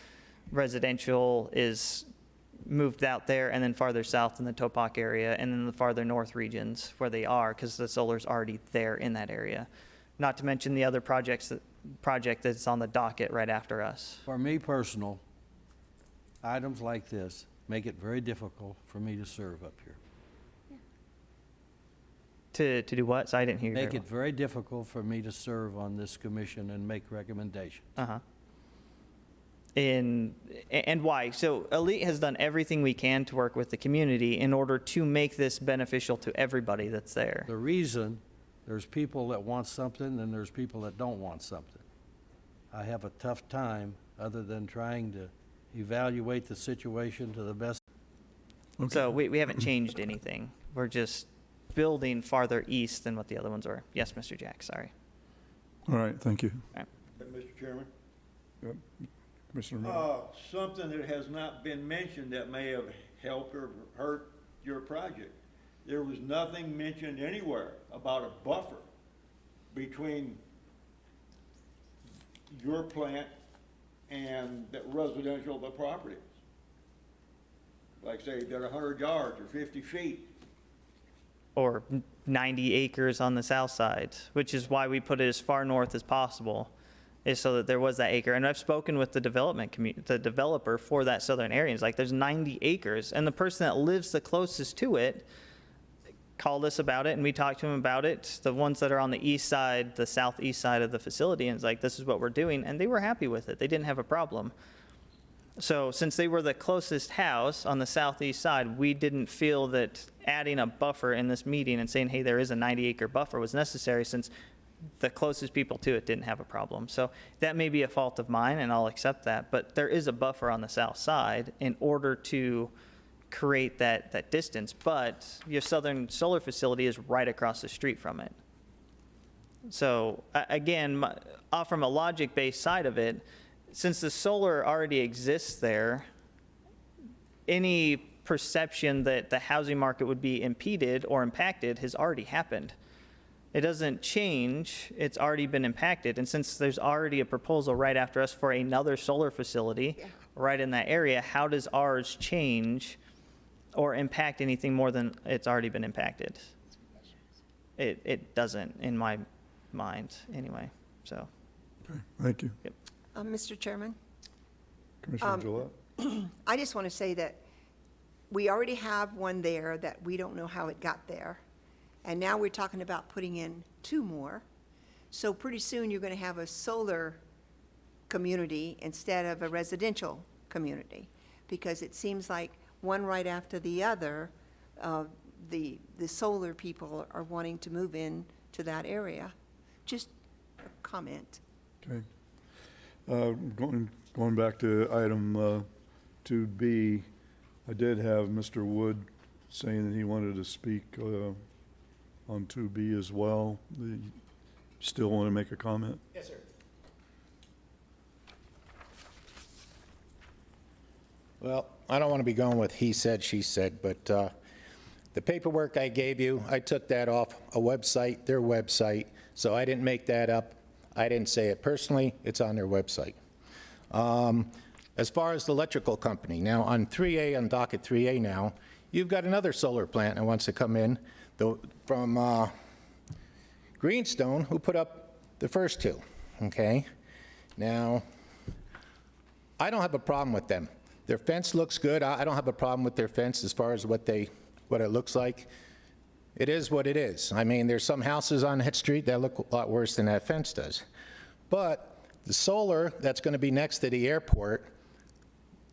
residential is moved out there, and then farther south in the Topak area, and then the farther north regions where they are, because the solar's already there in that area? not to mention the other project that's on the docket right after us. For me personal, items like this make it very difficult for me to serve up here. To do what? So I didn't hear you. Make it very difficult for me to serve on this commission and make recommendations. Uh-huh. And why? So Elite has done everything we can to work with the community in order to make this beneficial to everybody that's there. The reason, there's people that want something and there's people that don't want something. I have a tough time, other than trying to evaluate the situation to the best. So we haven't changed anything. We're just building farther east than what the other ones were. Yes, Mr. Jack, sorry. All right, thank you. All right. Mr. Chairman? Yep. Commissioner Romero. Something that has not been mentioned that may have helped or hurt your project. There was nothing mentioned anywhere about a buffer between your plant and the residential, the properties. Like say, they're 100 yards or 50 feet. Or 90 acres on the south side, which is why we put it as far north as possible, is so that there was that acre. And I've spoken with the the developer for that southern area. It's like, there's 90 acres. And the person that lives the closest to it called us about it, and we talked to him about it. The ones that are on the east side, the southeast side of the facility, and it's like, this is what we're doing. And they were happy with it. They didn't have a problem. So since they were the closest house on the southeast side, we didn't feel that adding a buffer in this meeting and saying, hey, there is a 90-acre buffer was necessary, since the closest people to it didn't have a problem. So that may be a fault of mine, and I'll accept that, but there is a buffer on the south side in order to create that distance. But your southern solar facility is right across the street from it. So again, from a logic-based side of it, since the solar already exists there, any perception that the housing market would be impeded or impacted has already happened. It doesn't change, it's already been impacted. And since there's already a proposal right after us for another solar facility right in that area, how does ours change or impact anything more than it's already been impacted? It doesn't, in my mind, anyway, so. Okay, thank you. Yep. Mr. Chairman? Commissioner Gillette? I just want to say that we already have one there that we don't know how it got there. And now we're talking about putting in 2 more. So pretty soon you're going to have a solar community instead of a residential community, because it seems like one right after the other, the solar people are wanting to move in to that area. Just a comment. Okay. Going back to item 2B, I did have Mr. Wood saying that he wanted to speak on 2B as well. You still want to make a comment? Yes, sir. Well, I don't want to be going with he said, she said, but the paperwork I gave you, I took that off a website, their website, so I didn't make that up. I didn't say it personally. It's on their website. As far as the electrical company, now on 3A, on docket 3A now, you've got another solar plant that wants to come in from Greenstone, who put up the first 2, okay? Now, I don't have a problem with them. Their fence looks good. I don't have a problem with their fence as far as what it looks like. It is what it is. I mean, there's some houses on that street that look a lot worse than that fence does. But the solar that's going to be next to the airport,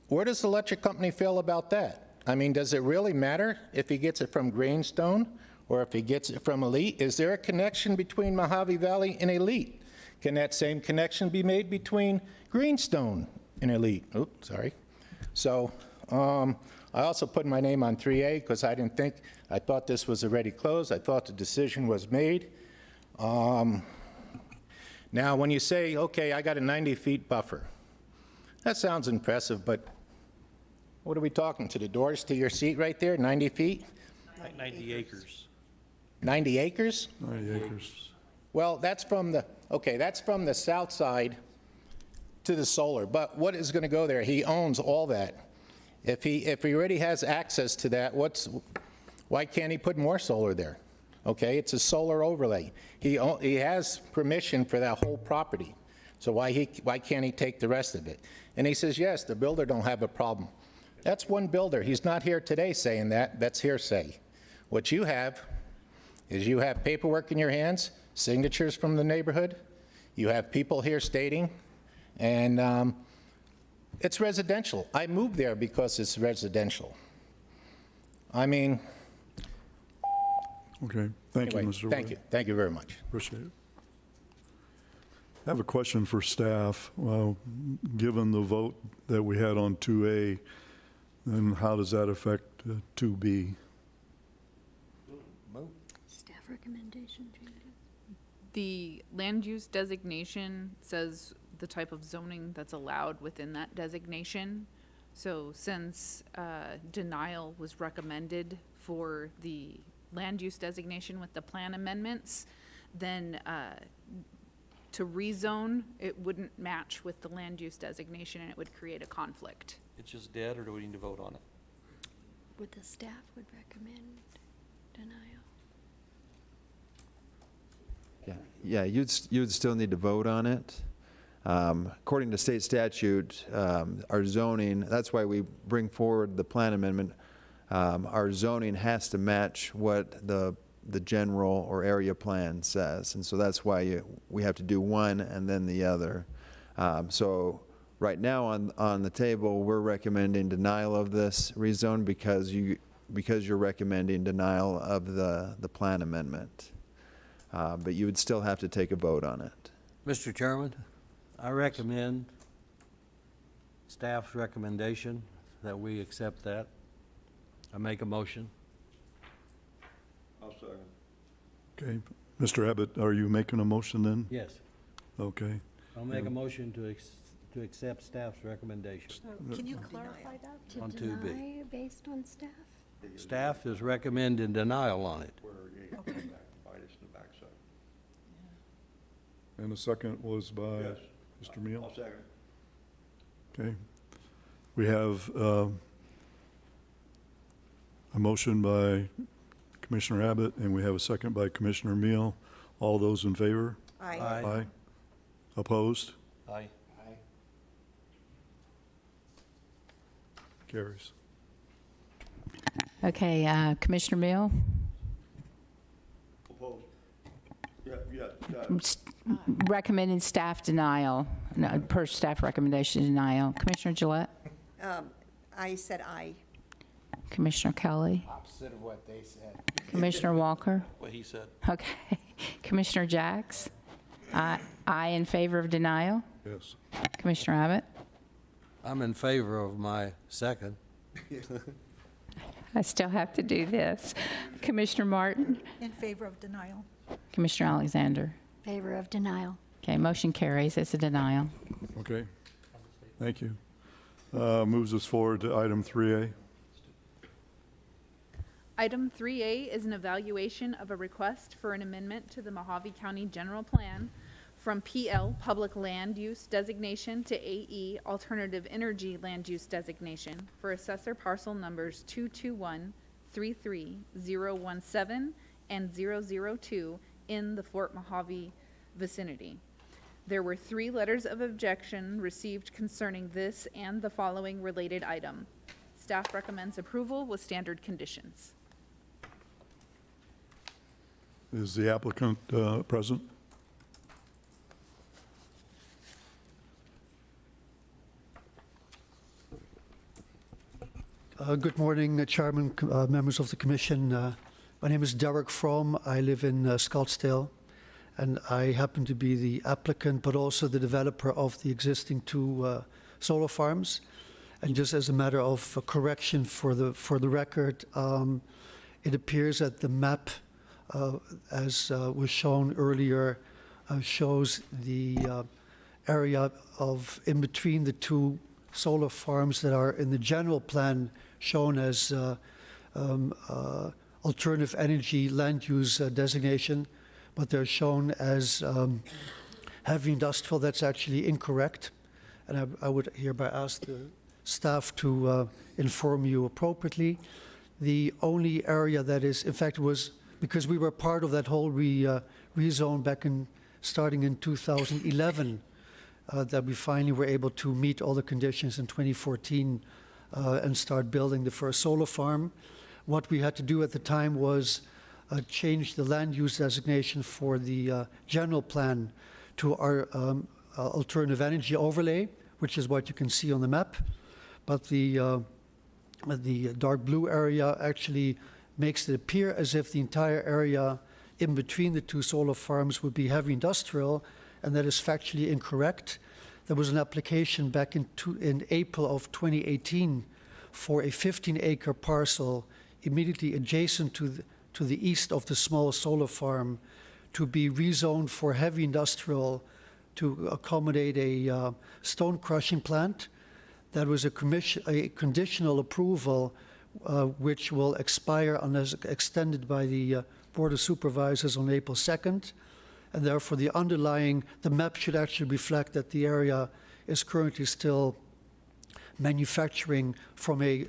where does the electric company feel about that? I mean, does it really matter if he gets it from Greenstone or if he gets it from Elite? Is there a connection between Mojave Valley and Elite? Can that same connection be made between Greenstone and Elite? Oops, sorry. So I also put my name on 3A because I thought this was already closed. I thought the decision was made. Now, when you say, okay, I got a 90-feet buffer, that sounds impressive, but what are we talking, to the doors to your seat right there, 90 feet? 90 acres. 90 acres? 90 acres. Well, that's from the south side to the solar, but what is going to go there? He owns all that. If he already has access to that, why can't he put more solar there? Okay, it's a solar overlay. He has permission for that whole property. So why can't he take the rest of it? And he says, yes, the builder don't have a problem. That's one builder. He's not here today saying that. That's hearsay. What you have is you have paperwork in your hands, signatures from the neighborhood. You have people here stating, and it's residential. I moved there because it's residential. I mean, Okay, thank you, anyway, Mr. Wood. thank you. Thank you very much. Appreciate it. I have a question for staff. Given the vote that we had on 2A, then how does that affect 2B? Staff recommendation changes. The land use designation says the type of zoning that's allowed within that designation. So since denial was recommended for the land use designation with the plan amendments, then to rezone, it wouldn't match with the land use designation and it would create a conflict. It's just dead, or do we need to vote on it? Would the staff would recommend denial? Yeah, you'd still need to vote on it. According to state statute, our zoning, that's why we bring forward the plan amendment. Our zoning has to match what the general or area plan says, and so that's why we have to do one and then the other. So right now on the table, we're recommending denial of this rezone because you're recommending denial of the plan amendment. But you would still have to take a vote on it. Mr. Chairman, I recommend staff's recommendation that we accept that. I make a motion. I'll second. Okay, Mr. Abbott, are you making a motion then? Yes. Okay. I'll make a motion to accept staff's recommendation. Can you clarify that? On To 2B. deny based on staff? Staff is recommending denial on it. Where you bite us in the backside. And the second was by Yes. Mr. Meal? I'll second. Okay. We have a motion by Commissioner Abbott, and we have a second by Commissioner Meal. All those in favor? Aye. Aye. Opposed? Aye. Carries. Okay, Commissioner Mill? Opposed? Yeah. Recommending staff denial, no, per staff recommendation denial. Commissioner Gillette? I said aye. Commissioner Kelly? Opposite of what they said. Commissioner Walker? What he said. Okay. Commissioner Jacks? Aye in favor of denial? Yes. Commissioner Abbott? I'm in favor of my second. I still have to do this. Commissioner Martin? In favor of denial. Commissioner Alexander? Favor of denial. Okay, motion carries. It's a denial. Okay. Thank you. Moves us forward to item 3A. Item 3A is an evaluation of a request for an amendment to the Mojave County General Plan from PL Public Land Use Designation to AE Alternative Energy Land Use Designation for assessor parcel numbers 221-33017 and 002 in the Fort Mojave vicinity. There were 3 letters of objection received concerning this and the following related item. Staff recommends approval with standard conditions. Is the applicant present? Good morning, Chairman, members of the Commission. My name is Derek Fromm. I live in Scottsdale, and I happen to be the applicant, but also the developer of the existing 2 solar farms. And just as a matter of correction for the record, it appears that the map, as was shown earlier, shows the area of in between the 2 solar farms that are in the general plan shown as alternative energy land use designation, but they're shown as heavy industrial. That's actually incorrect, and I would hereby ask the staff to inform you appropriately. The only area that is, in fact, was because we were part of that whole rezone back starting in 2011, that we finally were able to meet all the conditions in 2014 and start building the first solar farm. What we had to do at the time was change the land use designation for the general plan to our alternative energy overlay, which is what you can see on the map. But the dark blue area actually makes it appear as if the entire area in between the two solar farms would be heavy industrial, and that is factually incorrect. There was an application back in April of 2018 for a 15-acre parcel immediately adjacent to the east of the small solar farm to be rezoned for heavy industrial to accommodate a stone crushing plant. That was a conditional approval which will expire unless extended by the Board of Supervisors on April 2nd. And therefore the map should actually reflect that the area is currently still manufacturing from a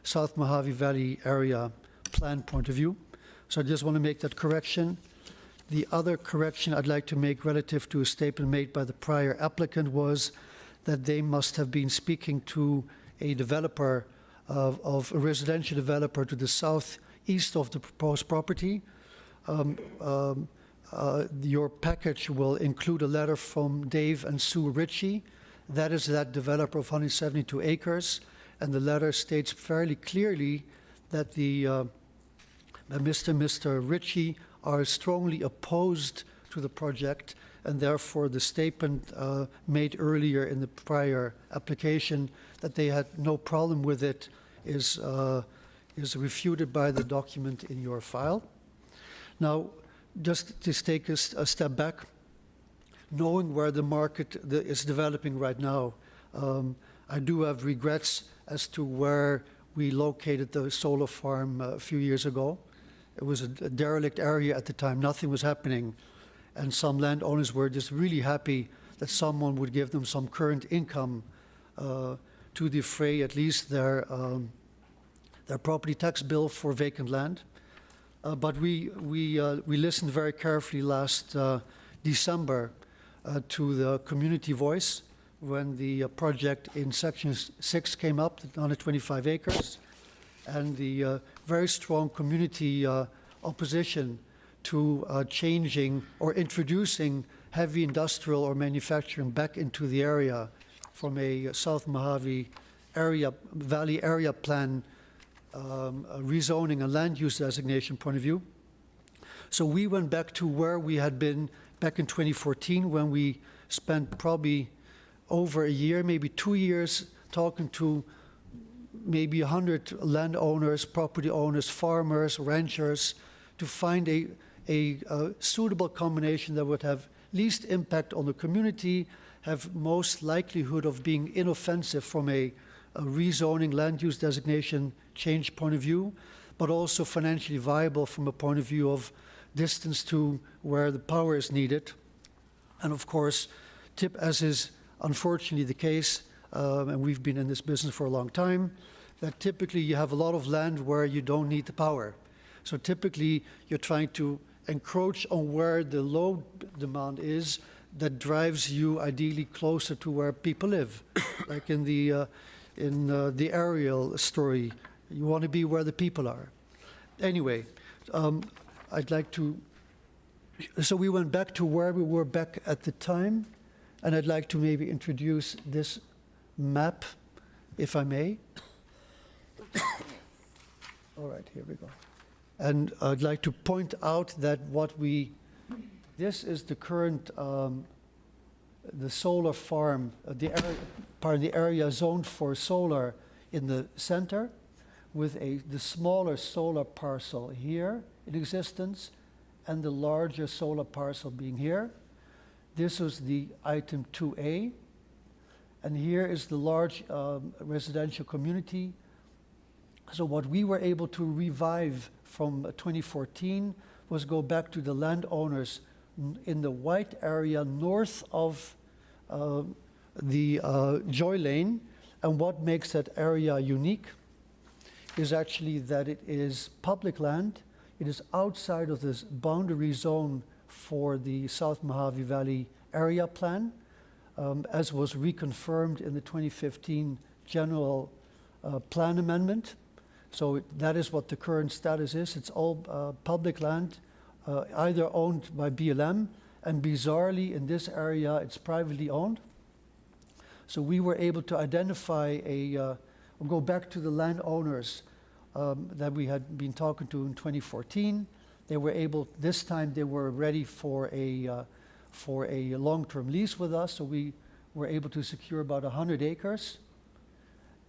South Mojave Valley area plan point of view. So I just want to make that correction. The other correction I'd like to make relative to a statement made by the prior applicant was that they must have been speaking to a developer of a residential developer to the southeast of the proposed property. Your package will include a letter from Dave and Sue Ritchie. That is that developer of 172 acres. And the letter states fairly clearly that Mr. Ritchie are strongly opposed to the project, and therefore the statement made earlier in the prior application that they had no problem with it is refuted by the document in your file. Now, just to take a step back, knowing where the market is developing right now, I do have regrets as to where we located the solar farm a few years ago. It was a derelict area at the time, nothing was happening, and some landowners were just really happy that someone would give them some current income to defray at least their property tax bill for vacant land. But we listened very carefully last December to the community voice when the project in Section 6 came up, 125 acres, and the very strong community opposition to changing or introducing heavy industrial or manufacturing back into the area from a South Mojave Valley area plan rezoning and land use designation point of view. So we went back to where we had been back in 2014 when we spent probably over a year, maybe 2 years, talking to maybe 100 landowners, property owners, farmers, ranchers, to find a suitable combination that would have least impact on the community, have most likelihood of being inoffensive from a rezoning land use designation change point of view, but also financially viable from a point of view of distance to where the power is needed. And of course, as is unfortunately the case, and we've been in this business for a long time, that typically you have a lot of land where you don't need the power. So typically you're trying to encroach on where the load demand is that drives you ideally closer to where people live. Like in the aerial story, you want to be where the people are. Anyway, I'd like to, so we went back to where we were back at the time, and I'd like to maybe introduce this map, if I may. All right, here we go. And I'd like to point out that this is the current, the solar farm, the area zoned for solar in the center, with the smaller solar parcel here in existence, and the larger solar parcel being here. This was the item 2A, and here is the large residential community. So what we were able to revive from 2014 was go back to the landowners in the white area north of the Joy Lane. And what makes that area unique is actually that it is public land. It is outside of this boundary zone for the South Mojave Valley Area Plan, as was reconfirmed in the 2015 General Plan Amendment. So that is what the current status is. It's all public land, either owned by BLM, and bizarrely in this area it's privately owned. So we were able to identify we'll go back to the landowners that we had been talking to in 2014. They were able, this time they were ready for a long-term lease with us, so we were able to secure about 100 acres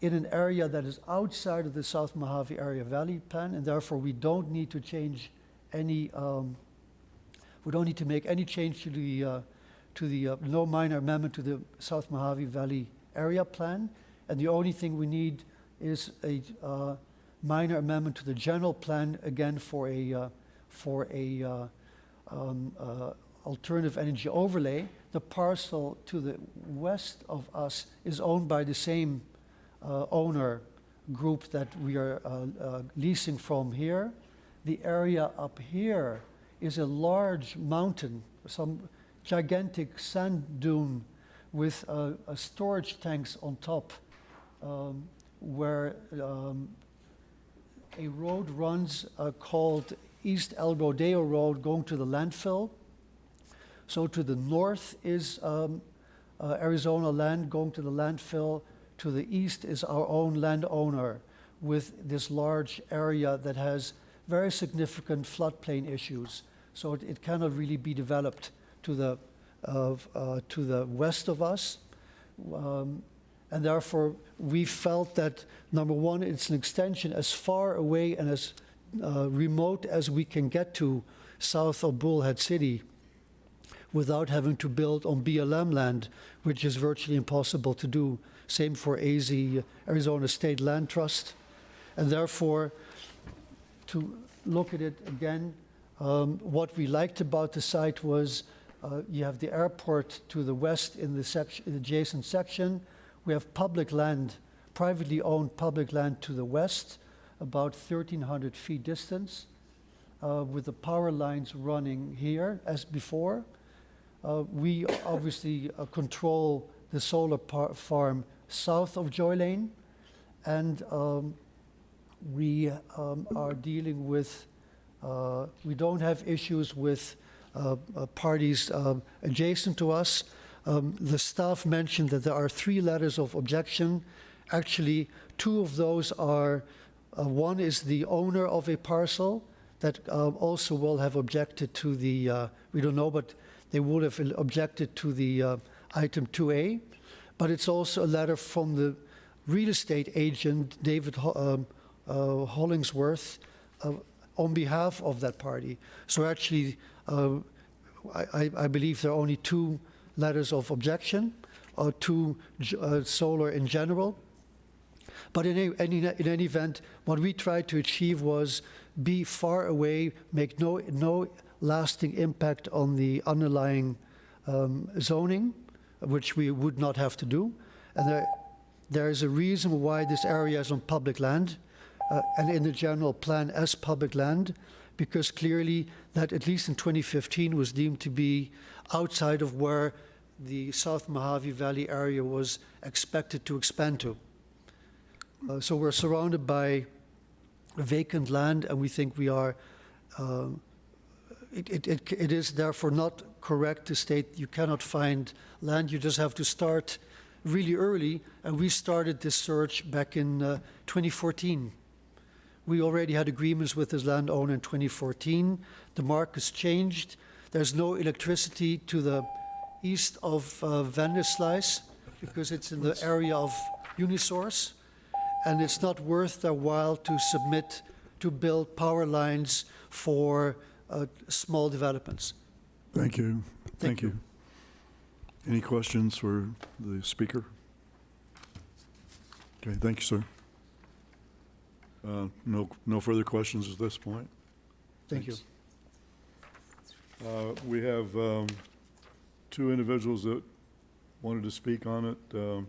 in an area that is outside of the South Mojave Area Valley Plan, and therefore we don't need to change any, we don't need to make any change to the no minor amendment to the South Mojave Valley Area Plan, and the only thing we need is a minor amendment to the general plan, again for a alternative energy overlay. The parcel to the west of us is owned by the same owner group that we are leasing from here. The area up here is a large mountain, some gigantic sand dune with storage tanks on top, where a road runs called East El Rodeo Road going to the landfill. So to the north is Arizona land going to the landfill. To the east is our own landowner with this large area that has very significant floodplain issues. So it cannot really be developed to the west of us. And therefore, we felt that, number one, it's an extension as far away and as remote as we can get to south of Bullhead City without having to build on BLM land, which is virtually impossible to do. Same for AZ, Arizona State Land Trust. And therefore, to look at it again, what we liked about the site was you have the airport to the west in the adjacent section. We have public land, privately owned public land to the west, about 1,300 feet distance, with the power lines running here as before. We obviously control the solar farm south of Joy Lane, and we are dealing with, we don't have issues with parties adjacent to us. The staff mentioned that there are 3 letters of objection. Actually, 2 of those are, one is the owner of a parcel that also will have objected to the, we don't know, but they would have objected to the item 2A. But it's also a letter from the real estate agent, David Hollingsworth, on behalf of that party. So actually, I believe there are only 2 letters of objection to solar in general. But in any event, what we tried to achieve was be far away, make no lasting impact on the underlying zoning, which we would not have to do. And there is a reason why this area is on public land and in the general plan as public land, because clearly that, at least in 2015, was deemed to be outside of where the South Mojave Valley area was expected to expand to. So we're surrounded by vacant land, and we think we are, it is therefore not correct to state you cannot find land. You just have to start really early, and we started this search back in 2014. We already had agreements with this landowner in 2014. The market's changed. There's no electricity to the east of Vanderslice because it's in the area of Unisource, and it's not worth their while to submit to build power lines for small developments. Thank you. Thank you. Any questions for the speaker? Okay, thank you, sir. No further questions at this point. Thank you. We have 2 individuals that wanted to speak on it.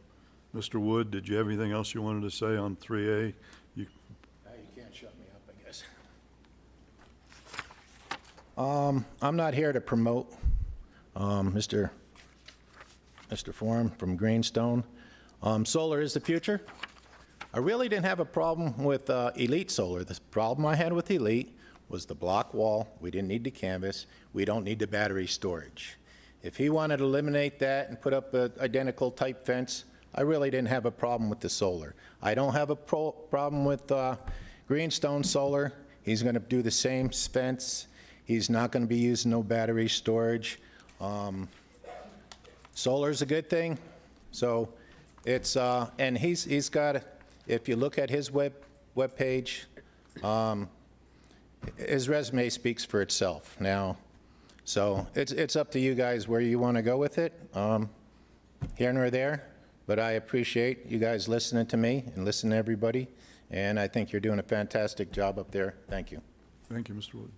Mr. Wood, did you have anything else you wanted to say on 3A? You can't shut me up, I guess. I'm not here to promote Mr. Forum from Greenstone. Solar is the future. I really didn't have a problem with Elite Solar. The problem I had with Elite was the block wall. We didn't need the canvas. We don't need the battery storage. If he wanted to eliminate that and put up an identical type fence, I really didn't have a problem with the solar. I don't have a problem with Greenstone Solar. He's going to do the same fence. He's not going to be using no battery storage. Solar's a good thing. So it's, and he's got, if you look at his web page, his resume speaks for itself now. So it's up to you guys where you want to go with it, here nor there. But I appreciate you guys listening to me and listening to everybody. And I think you're doing a fantastic job up there. Thank you. Thank you, Mr. Wood.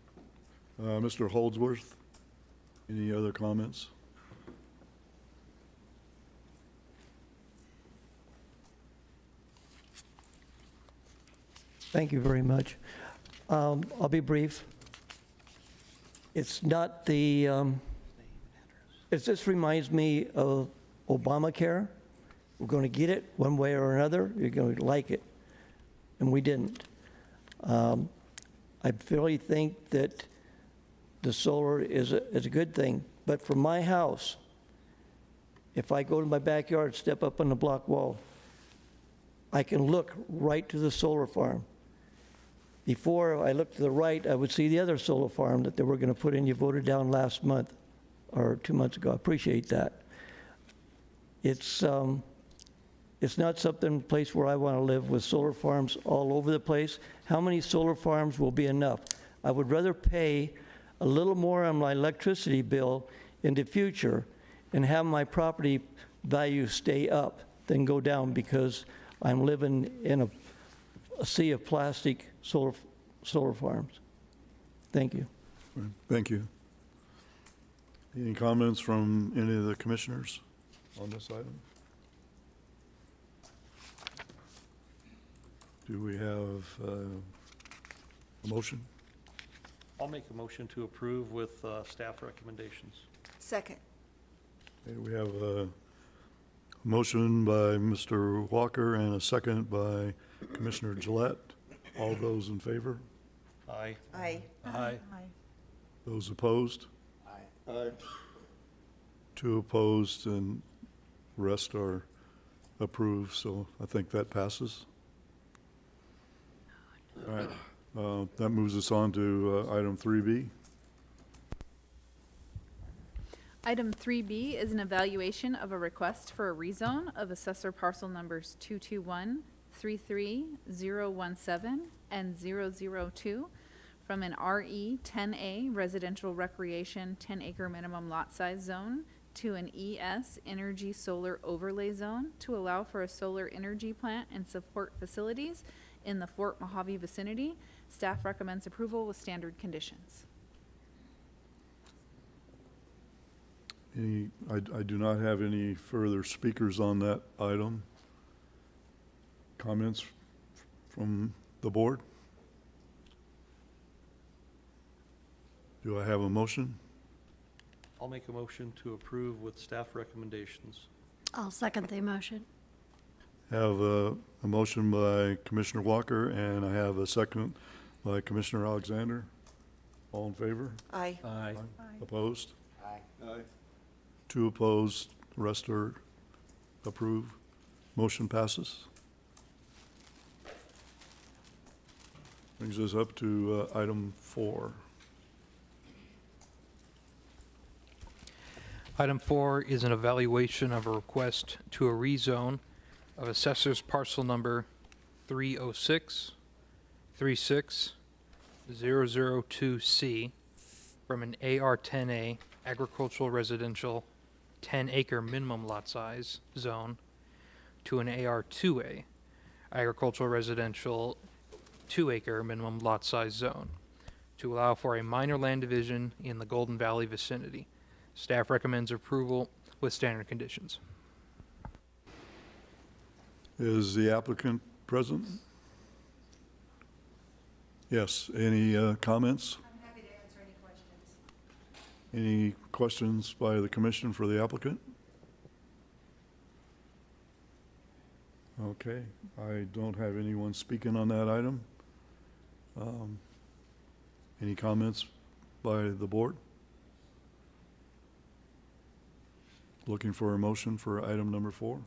Mr. Holdsworth, any other comments? Thank you very much. I'll be brief. It's not the, it just reminds me of Obamacare. We're going to get it one way or another. You're going to like it. And we didn't. I really think that the solar is a good thing. But for my house, if I go to my backyard, step up on the block wall, I can look right to the solar farm. Before I looked to the right, I would see the other solar farm that they were going to put in. You voted down last month or 2 months ago. I appreciate that. It's not something, place where I want to live with solar farms all over the place. How many solar farms will be enough? I would rather pay a little more on my electricity bill in the future and have my property value stay up than go down because I'm living in a sea of plastic solar farms. Thank you. Thank you. Any comments from any of the commissioners on this item? Do we have a motion? I'll make a motion to approve with staff recommendations. Second. Okay, we have a motion by Mr. Walker and a second by Commissioner Gillette. All those in favor? Aye. Aye. Aye. Those opposed? Aye. 2 opposed and the rest are approved, so I think that passes. All right, that moves us on to item 3B. Item 3B is an evaluation of a request for a rezone of assessor parcel numbers 221, 33017, and 002 from an RE 10A residential recreation 10-acre minimum lot size zone to an ES energy solar overlay zone to allow for a solar energy plant and support facilities in the Fort Mojave vicinity. Staff recommends approval with standard conditions. I do not have any further speakers on that item. Comments from the board? Do I have a motion? I'll make a motion to approve with staff recommendations. I'll second the motion. Have a motion by Commissioner Walker, and I have a second by Commissioner Alexander. All in favor? Aye. Aye. Opposed? Aye. Aye. 2 opposed, the rest are approved. Motion passes. Brings us up to item 4. Item 4 is an evaluation of a request to a rezone of assessor's parcel number 306-36-002C from an AR-10A agricultural residential 10-acre minimum lot size zone to an AR-2A agricultural residential 2-acre minimum lot size zone to allow for a minor land division in the Golden Valley vicinity. Staff recommends approval with standard conditions. Is the applicant present? Yes. Any comments? I'm happy to answer any questions. Any questions by the commission for the applicant? Okay, I don't have anyone speaking on that item. Any comments by the board? Looking for a motion for item number 4.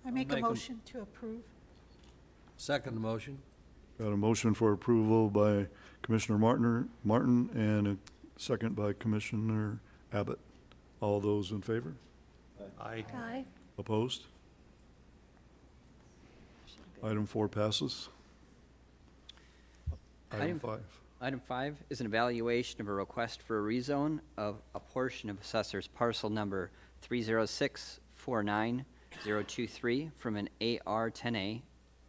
I make a make a- motion to approve. Second motion. Got a motion for approval by Commissioner Martin and a second by Commissioner Abbott. All those in favor? Aye. Aye. Opposed? Item 4 passes. Item 5. Item 5 is an evaluation of a request for a rezone of a portion of assessor's parcel number 30649-023 from an AR-10A,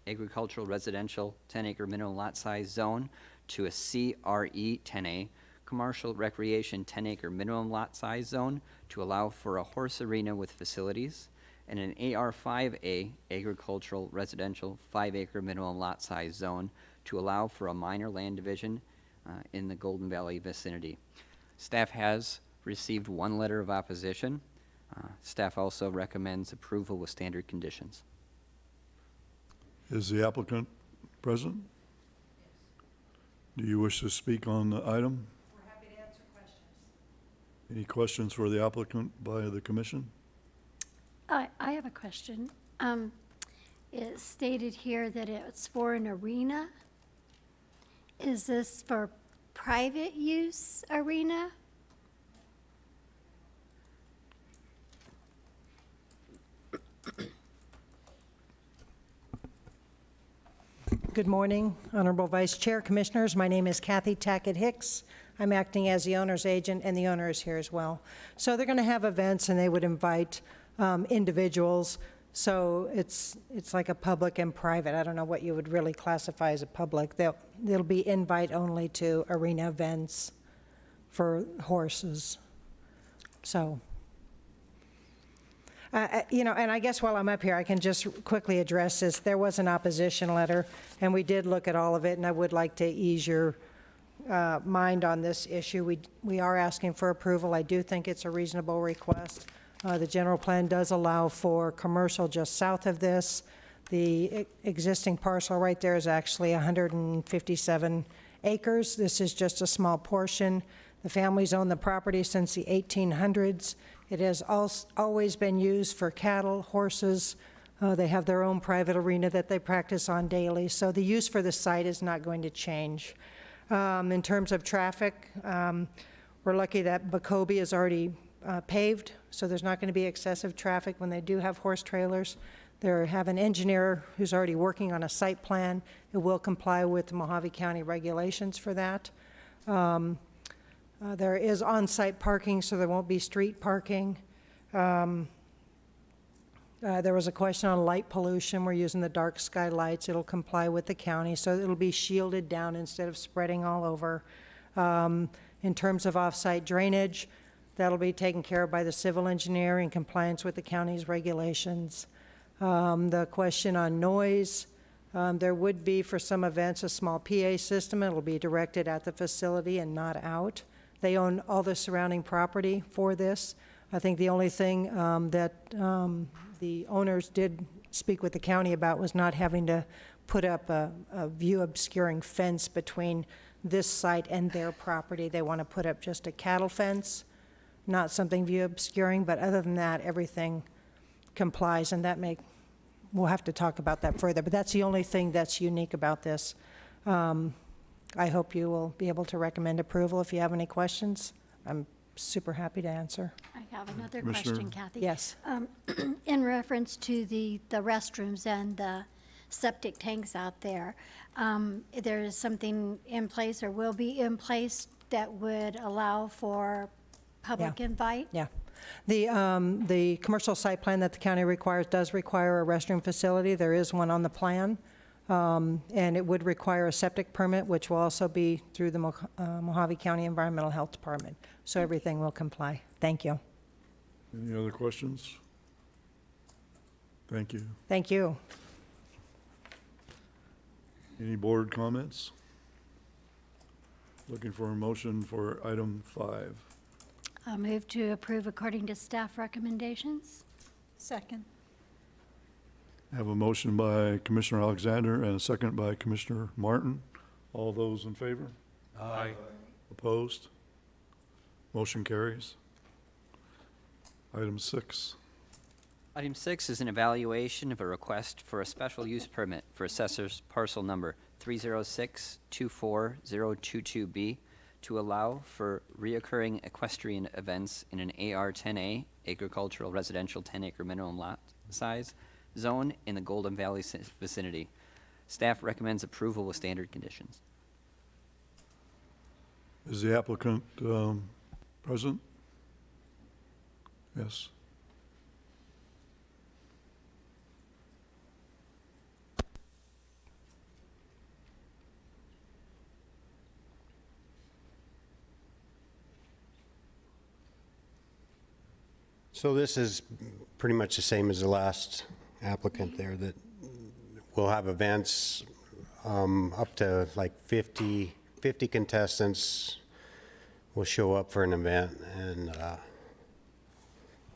agricultural residential 10-acre minimum lot size zone, to a CRE-10A, commercial recreation 10-acre minimum lot size zone, to allow for a horse arena with facilities, and an AR-5A, agricultural residential 5-acre minimum lot size zone, to allow for a minor land division in the Golden Valley vicinity. Staff has received 1 letter of opposition. Staff also recommends approval with standard conditions. Is the applicant present? Do you wish to speak on the item? We're happy to answer questions. Any questions for the applicant by the commission? I have a question. It's stated here that it's for an arena. Is this for private use arena? Good morning, Honorable Vice Chair, Commissioners. My name is Kathy Tackett Hicks. I'm acting as the owner's agent, and the owner is here as well. So they're going to have events, and they would invite individuals. So it's like a public and private. I don't know what you would really classify as a public. It'll be invite only to arena events for horses. So, and I guess while I'm up here, I can just quickly address this. There was an opposition letter, and we did look at all of it, and I would like to ease your mind on this issue. We are asking for approval. I do think it's a reasonable request. The general plan does allow for commercial just south of this. The existing parcel right there is actually 157 acres. This is just a small portion. The family's owned the property since the 1800s. It has always been used for cattle, horses. They have their own private arena that they practice on daily. So the use for the site is not going to change. In terms of traffic, we're lucky that Bacobi is already paved, so there's not going to be excessive traffic when they do have horse trailers. They have an engineer who's already working on a site plan. It will comply with the Mojave County regulations for that. There is on-site parking, so there won't be street parking. There was a question on light pollution. We're using the dark sky lights. It'll comply with the county, so it'll be shielded down instead of spreading all over. In terms of off-site drainage, that'll be taken care of by the civil engineer in compliance with the county's regulations. The question on noise, there would be for some events a small PA system. It'll be directed at the facility and not out. They own all the surrounding property for this. I think the only thing that the owners did speak with the county about was not having to put up a view obscuring fence between this site and their property. They want to put up just a cattle fence, not something view obscuring, but other than that, everything complies, and we'll have to talk about that further, but that's the only thing that's unique about this. I hope you will be able to recommend approval. If you have any questions, I'm super happy to answer. I have another Commissioner? question, Kathy. Yes. In reference to the restrooms and the septic tanks out there, there is something in place or will be in place that would allow for public invite? Yeah. The commercial site plan that the county requires does require a restroom facility. There is one on the plan. And it would require a septic permit, which will also be through the Mojave County Environmental Health Department. So everything will comply. Thank you. Any other questions? Thank you. Thank you. Any board comments? Looking for a motion for item 5. I'll move to approve according to staff recommendations. Second. I have a motion by Commissioner Alexander and a second by Commissioner Martin. All those in favor? Aye. Opposed? Motion carries. Item 6. Item 6 is an evaluation of a request for a special use permit for assessor's parcel number 306-24022B to allow for reoccurring equestrian events in an AR-10A agricultural residential 10-acre minimum lot size zone in the Golden Valley vicinity. Staff recommends approval with standard conditions. Is the applicant present? Yes. So this is pretty much the same as the last applicant there, that we'll have events up to like 50 contestants will show up for an event, and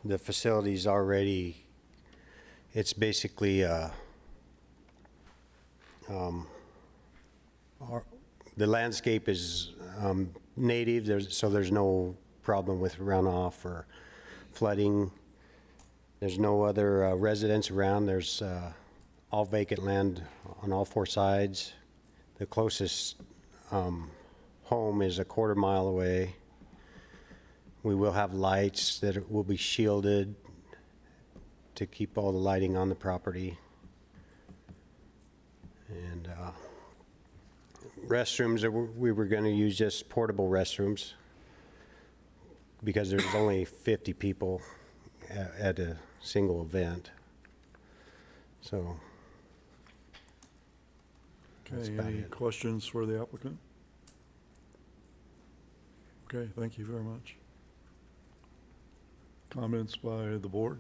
the facility's already, it's basically the landscape is native, so there's no problem with runoff or flooding. There's no other residents around. There's all vacant land on all four sides. The closest home is a quarter-mile away. We will have lights that will be shielded to keep all the lighting on the property. And restrooms, we were going to use just portable restrooms because there's only 50 people at a single event. So. that's Okay, about any it. questions for the applicant? Okay, thank you very much. Comments by the board?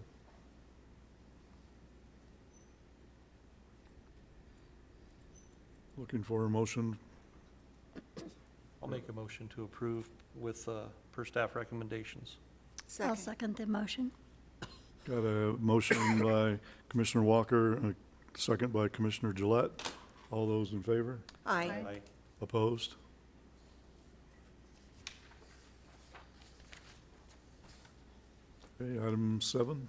Looking for a motion. I'll make a motion to approve with, per staff recommendations. I'll second the motion. Got a motion by Commissioner Walker, and a second by Commissioner Gillette. All those in favor? Aye. Aye. Opposed? Okay, item 7.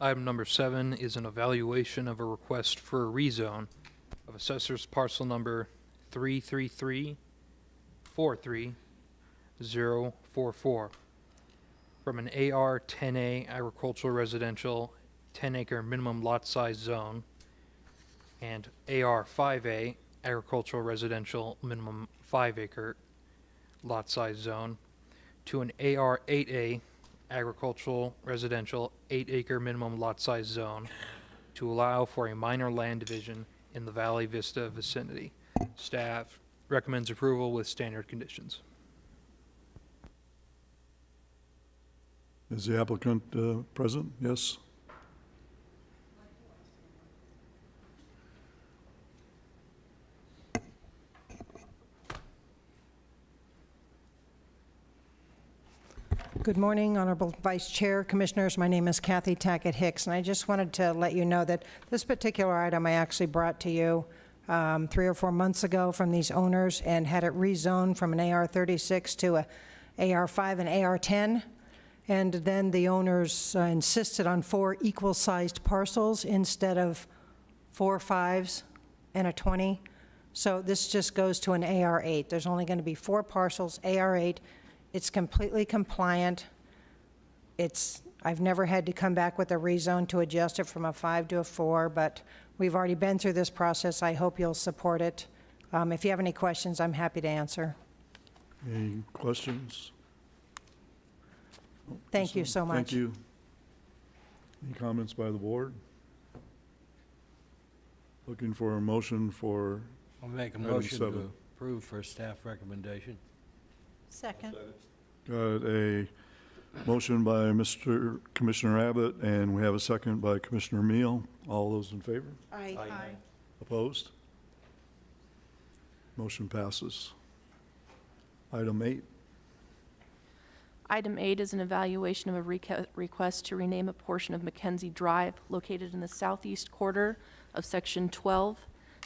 Item number 7 is an evaluation of a request for a rezone of assessor's parcel number 333-43044 from an AR-10A agricultural residential 10-acre minimum lot size zone and AR-5A agricultural residential minimum 5-acre lot size zone to an AR-8A agricultural residential 8-acre minimum lot size zone to allow for a minor land division in the Valley Vista vicinity. Staff recommends approval with standard conditions. Is the applicant present? Yes? Good morning, Honorable Vice Chair, Commissioners. My name is Kathy Tackett Hicks, and I just wanted to let you know that this particular item I actually brought to you 3 or 4 months ago from these owners and had it rezoned from an AR-36 to a AR-5 and AR-10. And then the owners insisted on 4 equal-sized parcels instead of 4 5s and a 20. So this just goes to an AR-8. There's only going to be 4 parcels, AR-8. It's completely compliant. I've never had to come back with a rezone to adjust it from a 5 to a 4, but we've already been through this process. I hope you'll support it. If you have any questions, I'm happy to answer. Any questions? Thank you so much. Thank you. Any comments by the board? Looking for a motion for I'll make a item motion 7. to approve for staff recommendation. Second. Got a motion by Mr. Commissioner Abbott, and we have a second by Commissioner Meal. All those in favor? Aye. Opposed? Motion passes. Item 8. Item 8 is an evaluation of a request to rename a portion of Mackenzie Drive located in the southeast quarter of Section 12,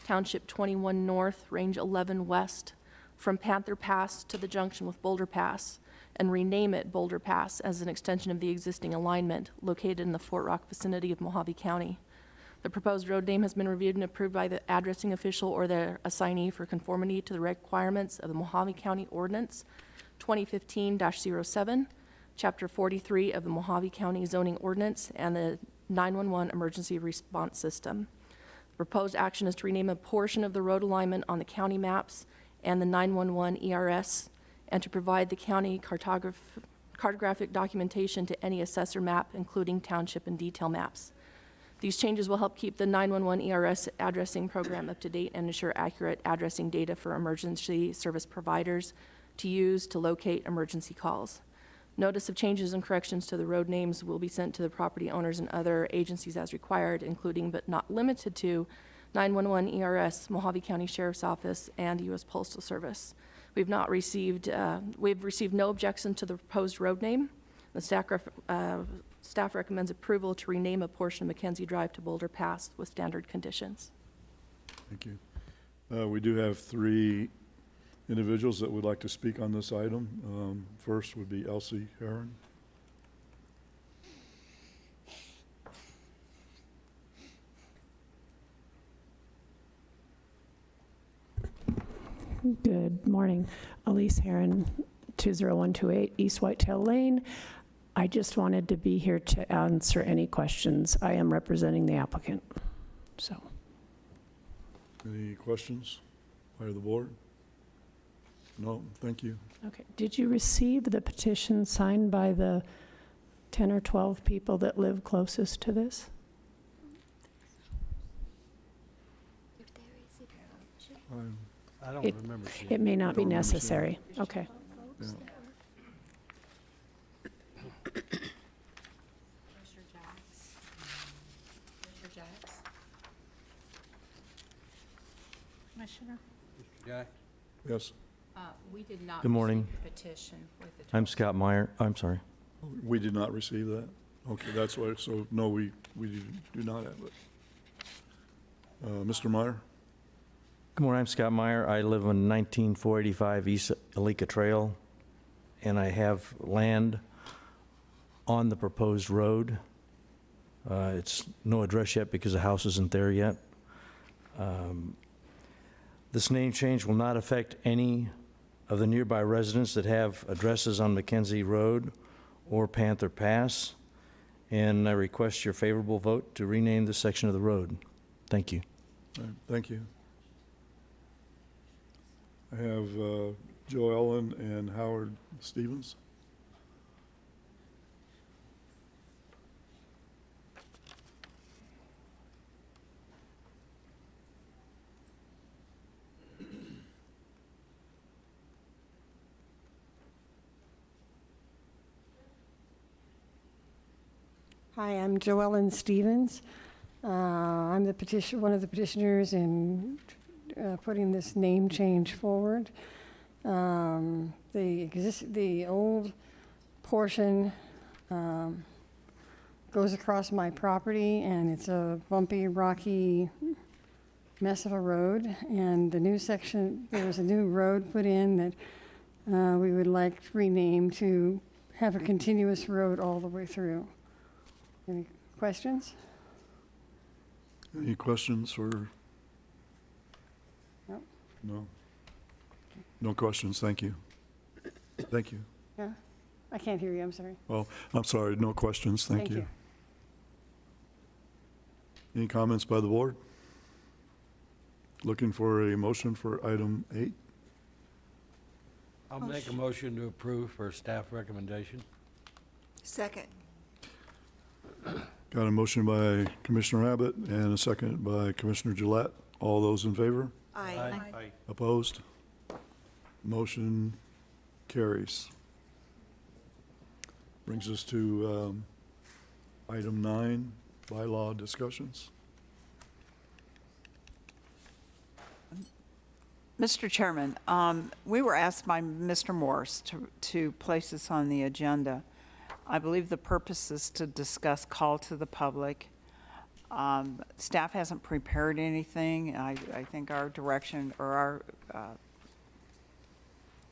Township 21 North, Range 11 West, from Panther Pass to the junction with Boulder Pass, and rename it Boulder Pass as an extension of the existing alignment located in the Fort Rock vicinity of Mojave County. The proposed road name has been reviewed and approved by the addressing official or their assignee for conformity to the requirements of the Mojave County Ordinance 2015-07, Chapter 43 of the Mojave County Zoning Ordinance, and the 911 Emergency Response System. The proposed action is to rename a portion of the road alignment on the county maps and the 911 ERS, and to provide the county cartographic documentation to any assessor map, including township and detail maps. These changes will help keep the 911 ERS addressing program up to date and ensure accurate addressing data for emergency service providers to use to locate emergency calls. Notice of changes and corrections to the road names will be sent to the property owners and other agencies as required, including but not limited to 911 ERS, Mojave County Sheriff's Office, and the U.S. Postal Service. We've received no objection to the proposed road name. The staff recommends approval to rename a portion of Mackenzie Drive to Boulder Pass with standard conditions. Thank you. We do have 3 individuals that would like to speak on this item. First would be Elsie Heron. Good morning. Elise Heron, 20128 East Whitetail Lane. I just wanted to be here to answer any questions. I am representing the applicant, so. Any questions by the board? No, thank you. Okay. Did you receive the petition signed by the 10 or 12 people that live closest to this? I don't remember seeing It may not be Don't remember seeing necessary. Okay. Yeah. Commissioner Jacks? Commissioner Jacks? Commissioner? Jack? Yes, We did not Good morning. receive the petition with the. I'm Scott Meyer. I'm sorry. we did not receive that. Okay, that's why, so no, we do not have it. Mr. Meyer? Good morning. I'm Scott Meyer. I live on 19485 East Alika Trail, and I have land on the proposed road. It's no address yet because the house isn't there yet. This name change will not affect any of the nearby residents that have addresses on Mackenzie Road or Panther Pass, and I request your favorable vote to rename this section of the road. Thank you. All right, thank you. I have Joe Ellen and Howard Stevens. Hi, I'm Joellen Stevens. I'm one of the petitioners in putting this name change forward. The old portion goes across my property, and it's a bumpy, rocky mess of a road. And the new section, there was a new road put in that we would like to rename to have a continuous road all the way through. Any questions? Any questions for? No. No. No questions, thank you. Thank you. Yeah? I can't hear you, I'm sorry. Well, I'm sorry, no questions, thank you. Any comments by the board? Looking for a motion for item 8? I'll make a motion to approve for staff recommendation. Second. Got a motion by Commissioner Abbott and a second by Commissioner Gillette. All those in favor? Aye. Opposed? Motion carries. Brings us to item 9, bylaw discussions. Mr. Chairman, we were asked by Mr. Morse to place this on the agenda. I believe the purpose is to discuss call to the public. Staff hasn't prepared anything. I think our direction or our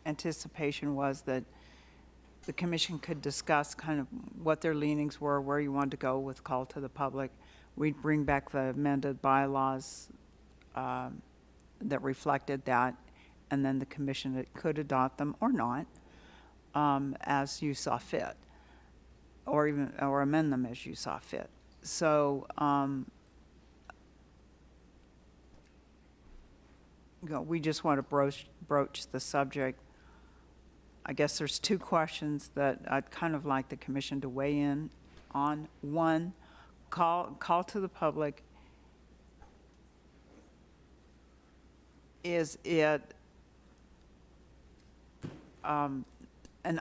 anticipation was that the commission could discuss kind of what their leanings were, where you wanted to go with call to the public. We'd bring back the amended bylaws that reflected that, and then the commission could adopt them or not, as you saw fit, or amend them as you saw fit. So, we just want to broach the subject. I guess there's two questions that I'd kind of like the commission to weigh in on. One, call to the public. Is it an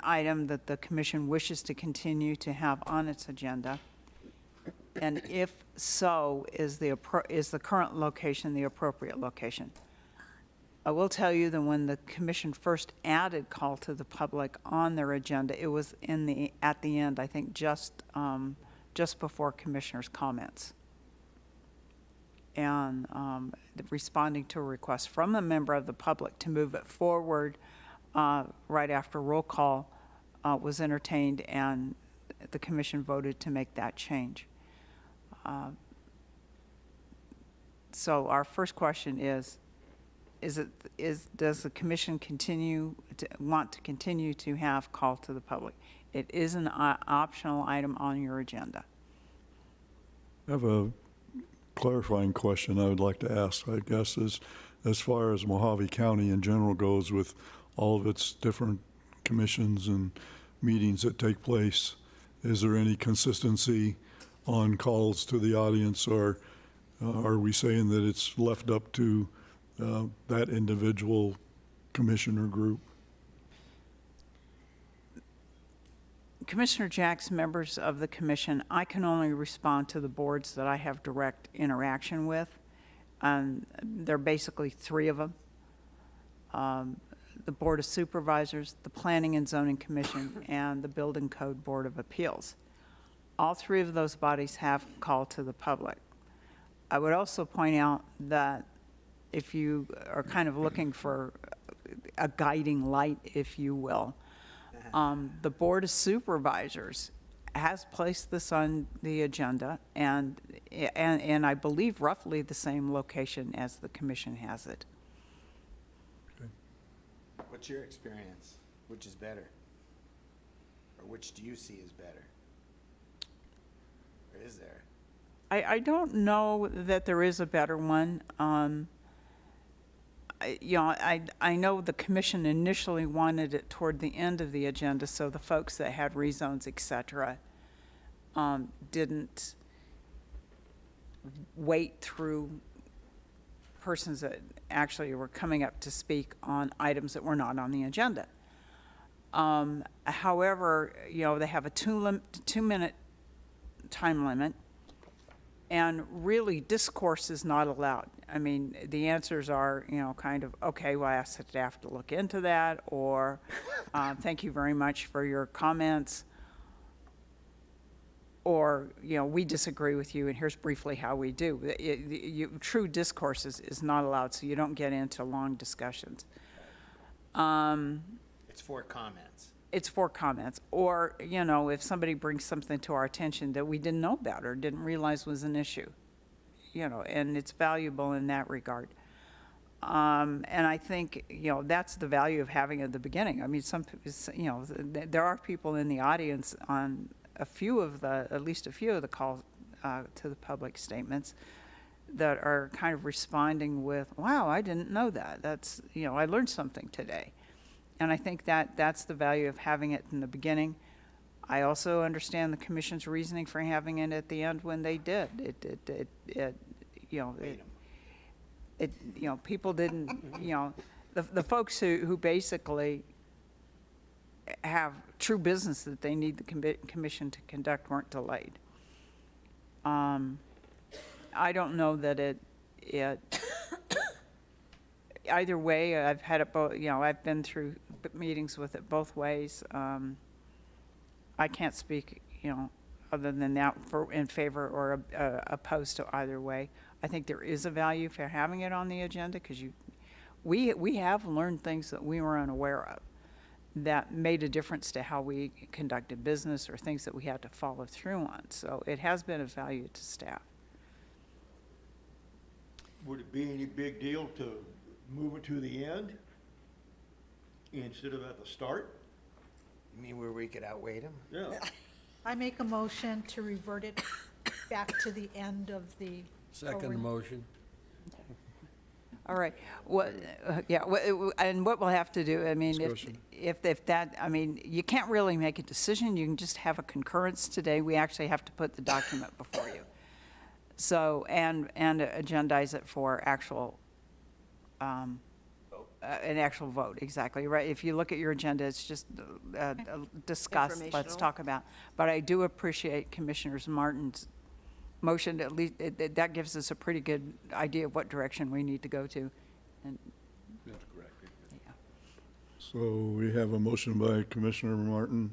item that the commission wishes to continue to have on its agenda? And if so, is the current location the appropriate location? I will tell you that when the commission first added call to the public on their agenda, it was at the end, I think, just before commissioners' comments. And responding to a request from a member of the public to move it forward right after roll call was entertained, and the commission voted to make that change. So our first question is does the commission want to continue to have call to the public? It is an optional item on your agenda. I have a clarifying question I would like to ask, I guess, is as far as Mojave County in general goes with all of its different commissions and meetings that take place, is there any consistency on calls to the audience, or are we saying that it's left up to that individual commissioner group? Commissioner Jack's members of the commission, I can only respond to the boards that I have direct interaction with. There are basically three of them. The Board of Supervisors, the Planning and Zoning Commission, and the Building Code Board of Appeals. All three of those bodies have call to the public. I would also point out that if you are kind of looking for a guiding light, if you will, the Board of Supervisors has placed this on the agenda, and I believe roughly the same location as the commission has it. What's your experience? Which is better? Or which do you see as better? Or is there? I don't know that there is a better one. I know the commission initially wanted it toward the end of the agenda, so the folks that had rezones, et cetera, didn't wait through persons that actually were coming up to speak on items that were not on the agenda. However, they have a 2-minute time limit, and really discourse is not allowed. I mean, the answers are, kind of, okay, well, I asked staff to look into that, or thank you very much for your comments, or, we disagree with you, and here's briefly how we do. True discourse is not allowed, so you don't get into long discussions. It's for comments. It's for comments. Or, if somebody brings something to our attention that we didn't know about or didn't realize was an issue, and it's valuable in that regard. And I think, that's the value of having it at the beginning. I mean, there are people in the audience on at least a few of the calls to the public statements that are kind of responding with, wow, I didn't know that. That's, I learned something today. And I think that's the value of having it in the beginning. I also understand the commission's reasoning for having it at the end when they did. People didn't, the folks who basically have true business that they need the commission to conduct weren't delayed. I don't know that either way, I've had it both, I've been through meetings with it both ways. I can't speak, other than that, in favor or opposed to either way. I think there is a value for having it on the agenda, because we have learned things that we were unaware of that made a difference to how we conducted business, or things that we had to follow through on. So it has been of value to staff. Would it be any big deal to move it to the end instead of at the start? You mean where we could outweigh them? Yeah. I make a motion to revert it back to the end of the. Second motion. All right, and what we'll have to do, I mean, Discussion. if that, I mean, you can't really make a decision, you can just have a concurrence today. We actually have to put the document before you. So, and agendize it for actual, an actual vote, exactly, right? If you look at your agenda, it's just discuss, let's Informational. talk about. But I do appreciate Commissioner Martin's motion. At least that gives us a pretty good idea of what direction we need to go to. And That's correct. yeah. So we have a motion by Commissioner Martin.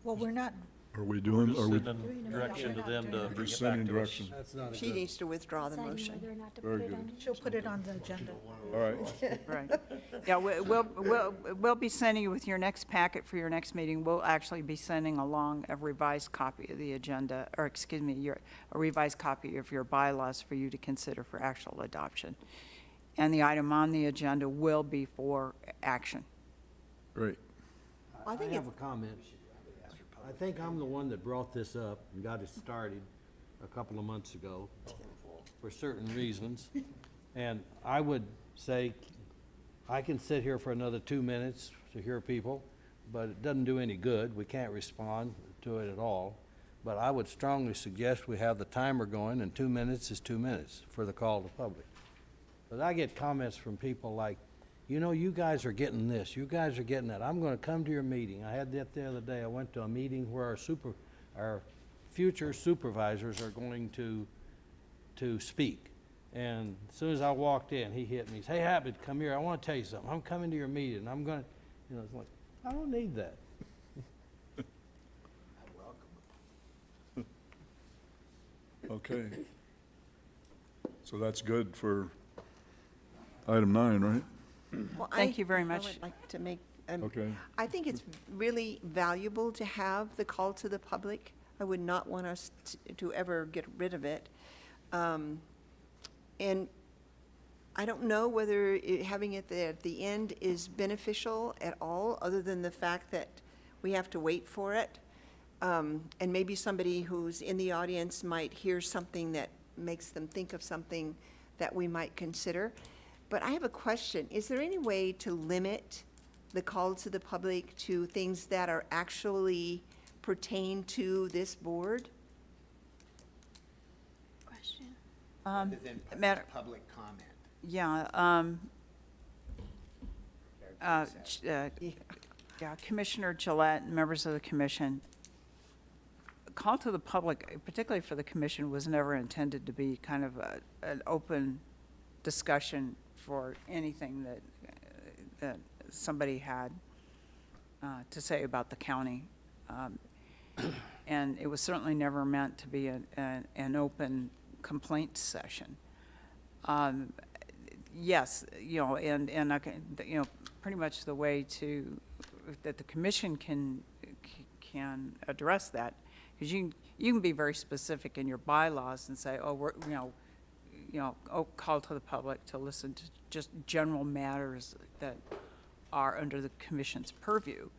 Well, we're not, Are we doing, Just are we? sending direction to them to We're bring it back sending to us. direction. That's not a She good. needs to withdraw the motion. Very good. she'll put it on the agenda. All right. Right. Yeah, we'll be sending you with your next packet for your next meeting. We'll actually be sending along a revised copy of the agenda, or excuse me, a revised copy of your bylaws for you to consider for actual adoption. And the item on the agenda will be for action. Great. I think have it's- a comment. I think I'm the one that brought this up and got it started a couple of months ago for certain reasons. And I would say, I can sit here for another 2 minutes to hear people, but it doesn't do any good. We can't respond to it at all. But I would strongly suggest we have the timer going, and 2 minutes is 2 minutes for the call to public. But I get comments from people like, you guys are getting this, you guys are getting that. I'm gonna come to your meeting. I had that the other day. I went to a meeting where our future supervisors are going to speak. And as soon as I walked in, he hit me. He said, "Hey, Abbott, come here. I wanna tell you something. I'm coming to your meeting. I'm gonna," it's like, I don't need that. Okay. So that's good for item 9, right? Well, Thank you very I much. would like to make, Okay. I think it's really valuable to have the call to the public. I would not want us to ever get rid of it. And I don't know whether having it at the end is beneficial at all, other than the fact that we have to wait for it. And maybe somebody who's in the audience might hear something that makes them think of something that we might consider. But I have a question. Is there any way to limit the call to the public to things that are actually pertain to this board? Question. Other than Matter- public comment. Yeah, yeah, Commissioner Gillette, and members of the commission, call to the public, particularly for the commission, was never intended to be kind of an open discussion for anything that somebody had to say about the county. And it was certainly never meant to be an open complaint session. Yes, and I can, pretty much the way that the commission can address that, because you can be very specific in your bylaws and say, oh, call to the public to listen to just general matters that are under the commission's purview.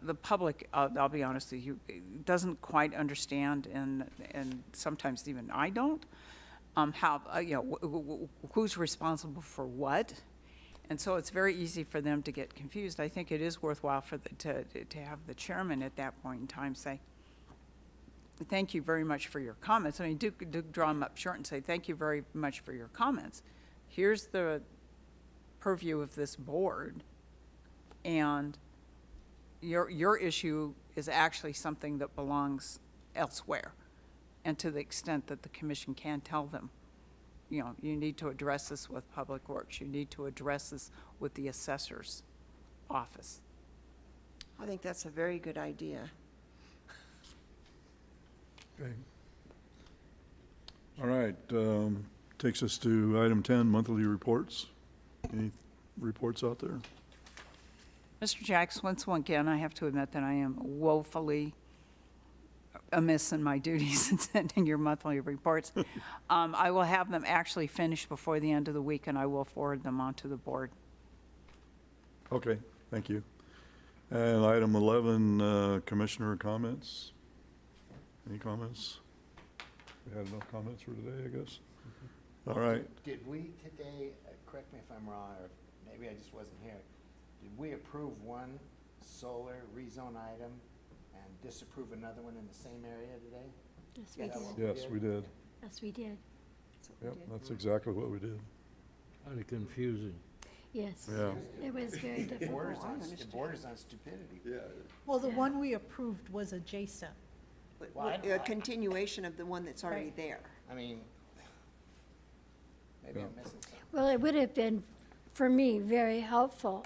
The public, I'll be honest with you, doesn't quite understand, and sometimes even I don't, how, who's responsible for what. And so it's very easy for them to get confused. I think it is worthwhile to have the chairman at that point in time say, thank you very much for your comments. I mean, do draw them up short and say, thank you very much for your comments. Here's the purview of this board, and your issue is actually something that belongs elsewhere. And to the extent that the commission can tell them, you know, you need to address this with Public Works. You need to address this with the assessor's office. I think that's a very good idea. Okay. All right, takes us to item 10, monthly reports. Any reports out there? Mr. Jacks, once again, I have to admit that I am woefully amiss in my duties in sending your monthly reports. I will have them actually finished before the end of the week, and I will forward them on to the board. Okay, thank you. And item 11, commissioner comments. Any comments? We had enough comments for today, I guess. All right. Did we today, correct me if I'm wrong, or maybe I just wasn't here, did we approve one solar rezone item and disapprove another one in the same area today? Yes, we Is that did. what Yes, we did. Yes, we did. Yep, that's exactly what we did. Kind of confusing. Yes. Yeah. It was very It difficult. borders on stupidity. Yeah. Well, the one we approved was adjacent. Well, A continuation of the one that's already Right. there. I mean, maybe I'm missing something. Well, it would have been, for me, very helpful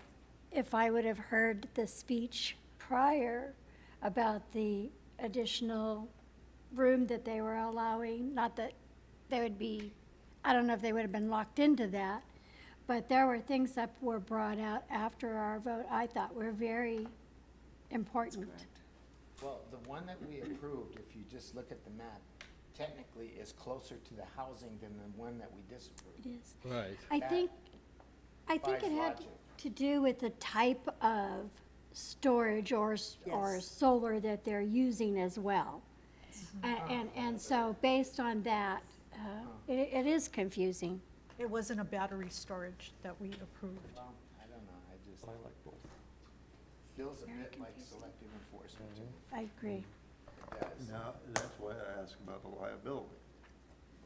if I would have heard the speech prior about the additional room that they were allowing. Not that they would be, I don't know if they would have been locked into that, but there were things that were brought out after our vote I thought were very important. Well, the one that we approved, if you just look at the map, technically is closer to the housing than the one that we disapproved. It is. Right. I That think it defies had logic. to do with the type of storage or Yes. solar that they're using as well. And so based on that, it is confusing. It wasn't a battery storage that we approved. Well, I don't know, I just, I like both. feels a Very bit like confusing. selective enforcement to me. I agree. It does. Now, that's why I asked about the liability.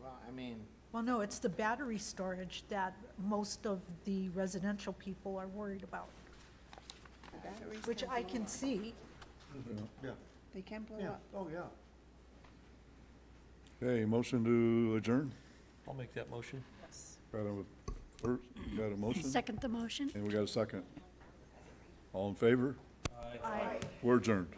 Well, I mean, Well, no, it's the battery storage that most of the residential people are worried about, which I can see. Yeah, They can blow yeah, up. oh, yeah. Okay, motion to adjourn. I'll make that motion. Got a motion? Second the motion. And we got a second. All in favor? Aye. We're adjourned.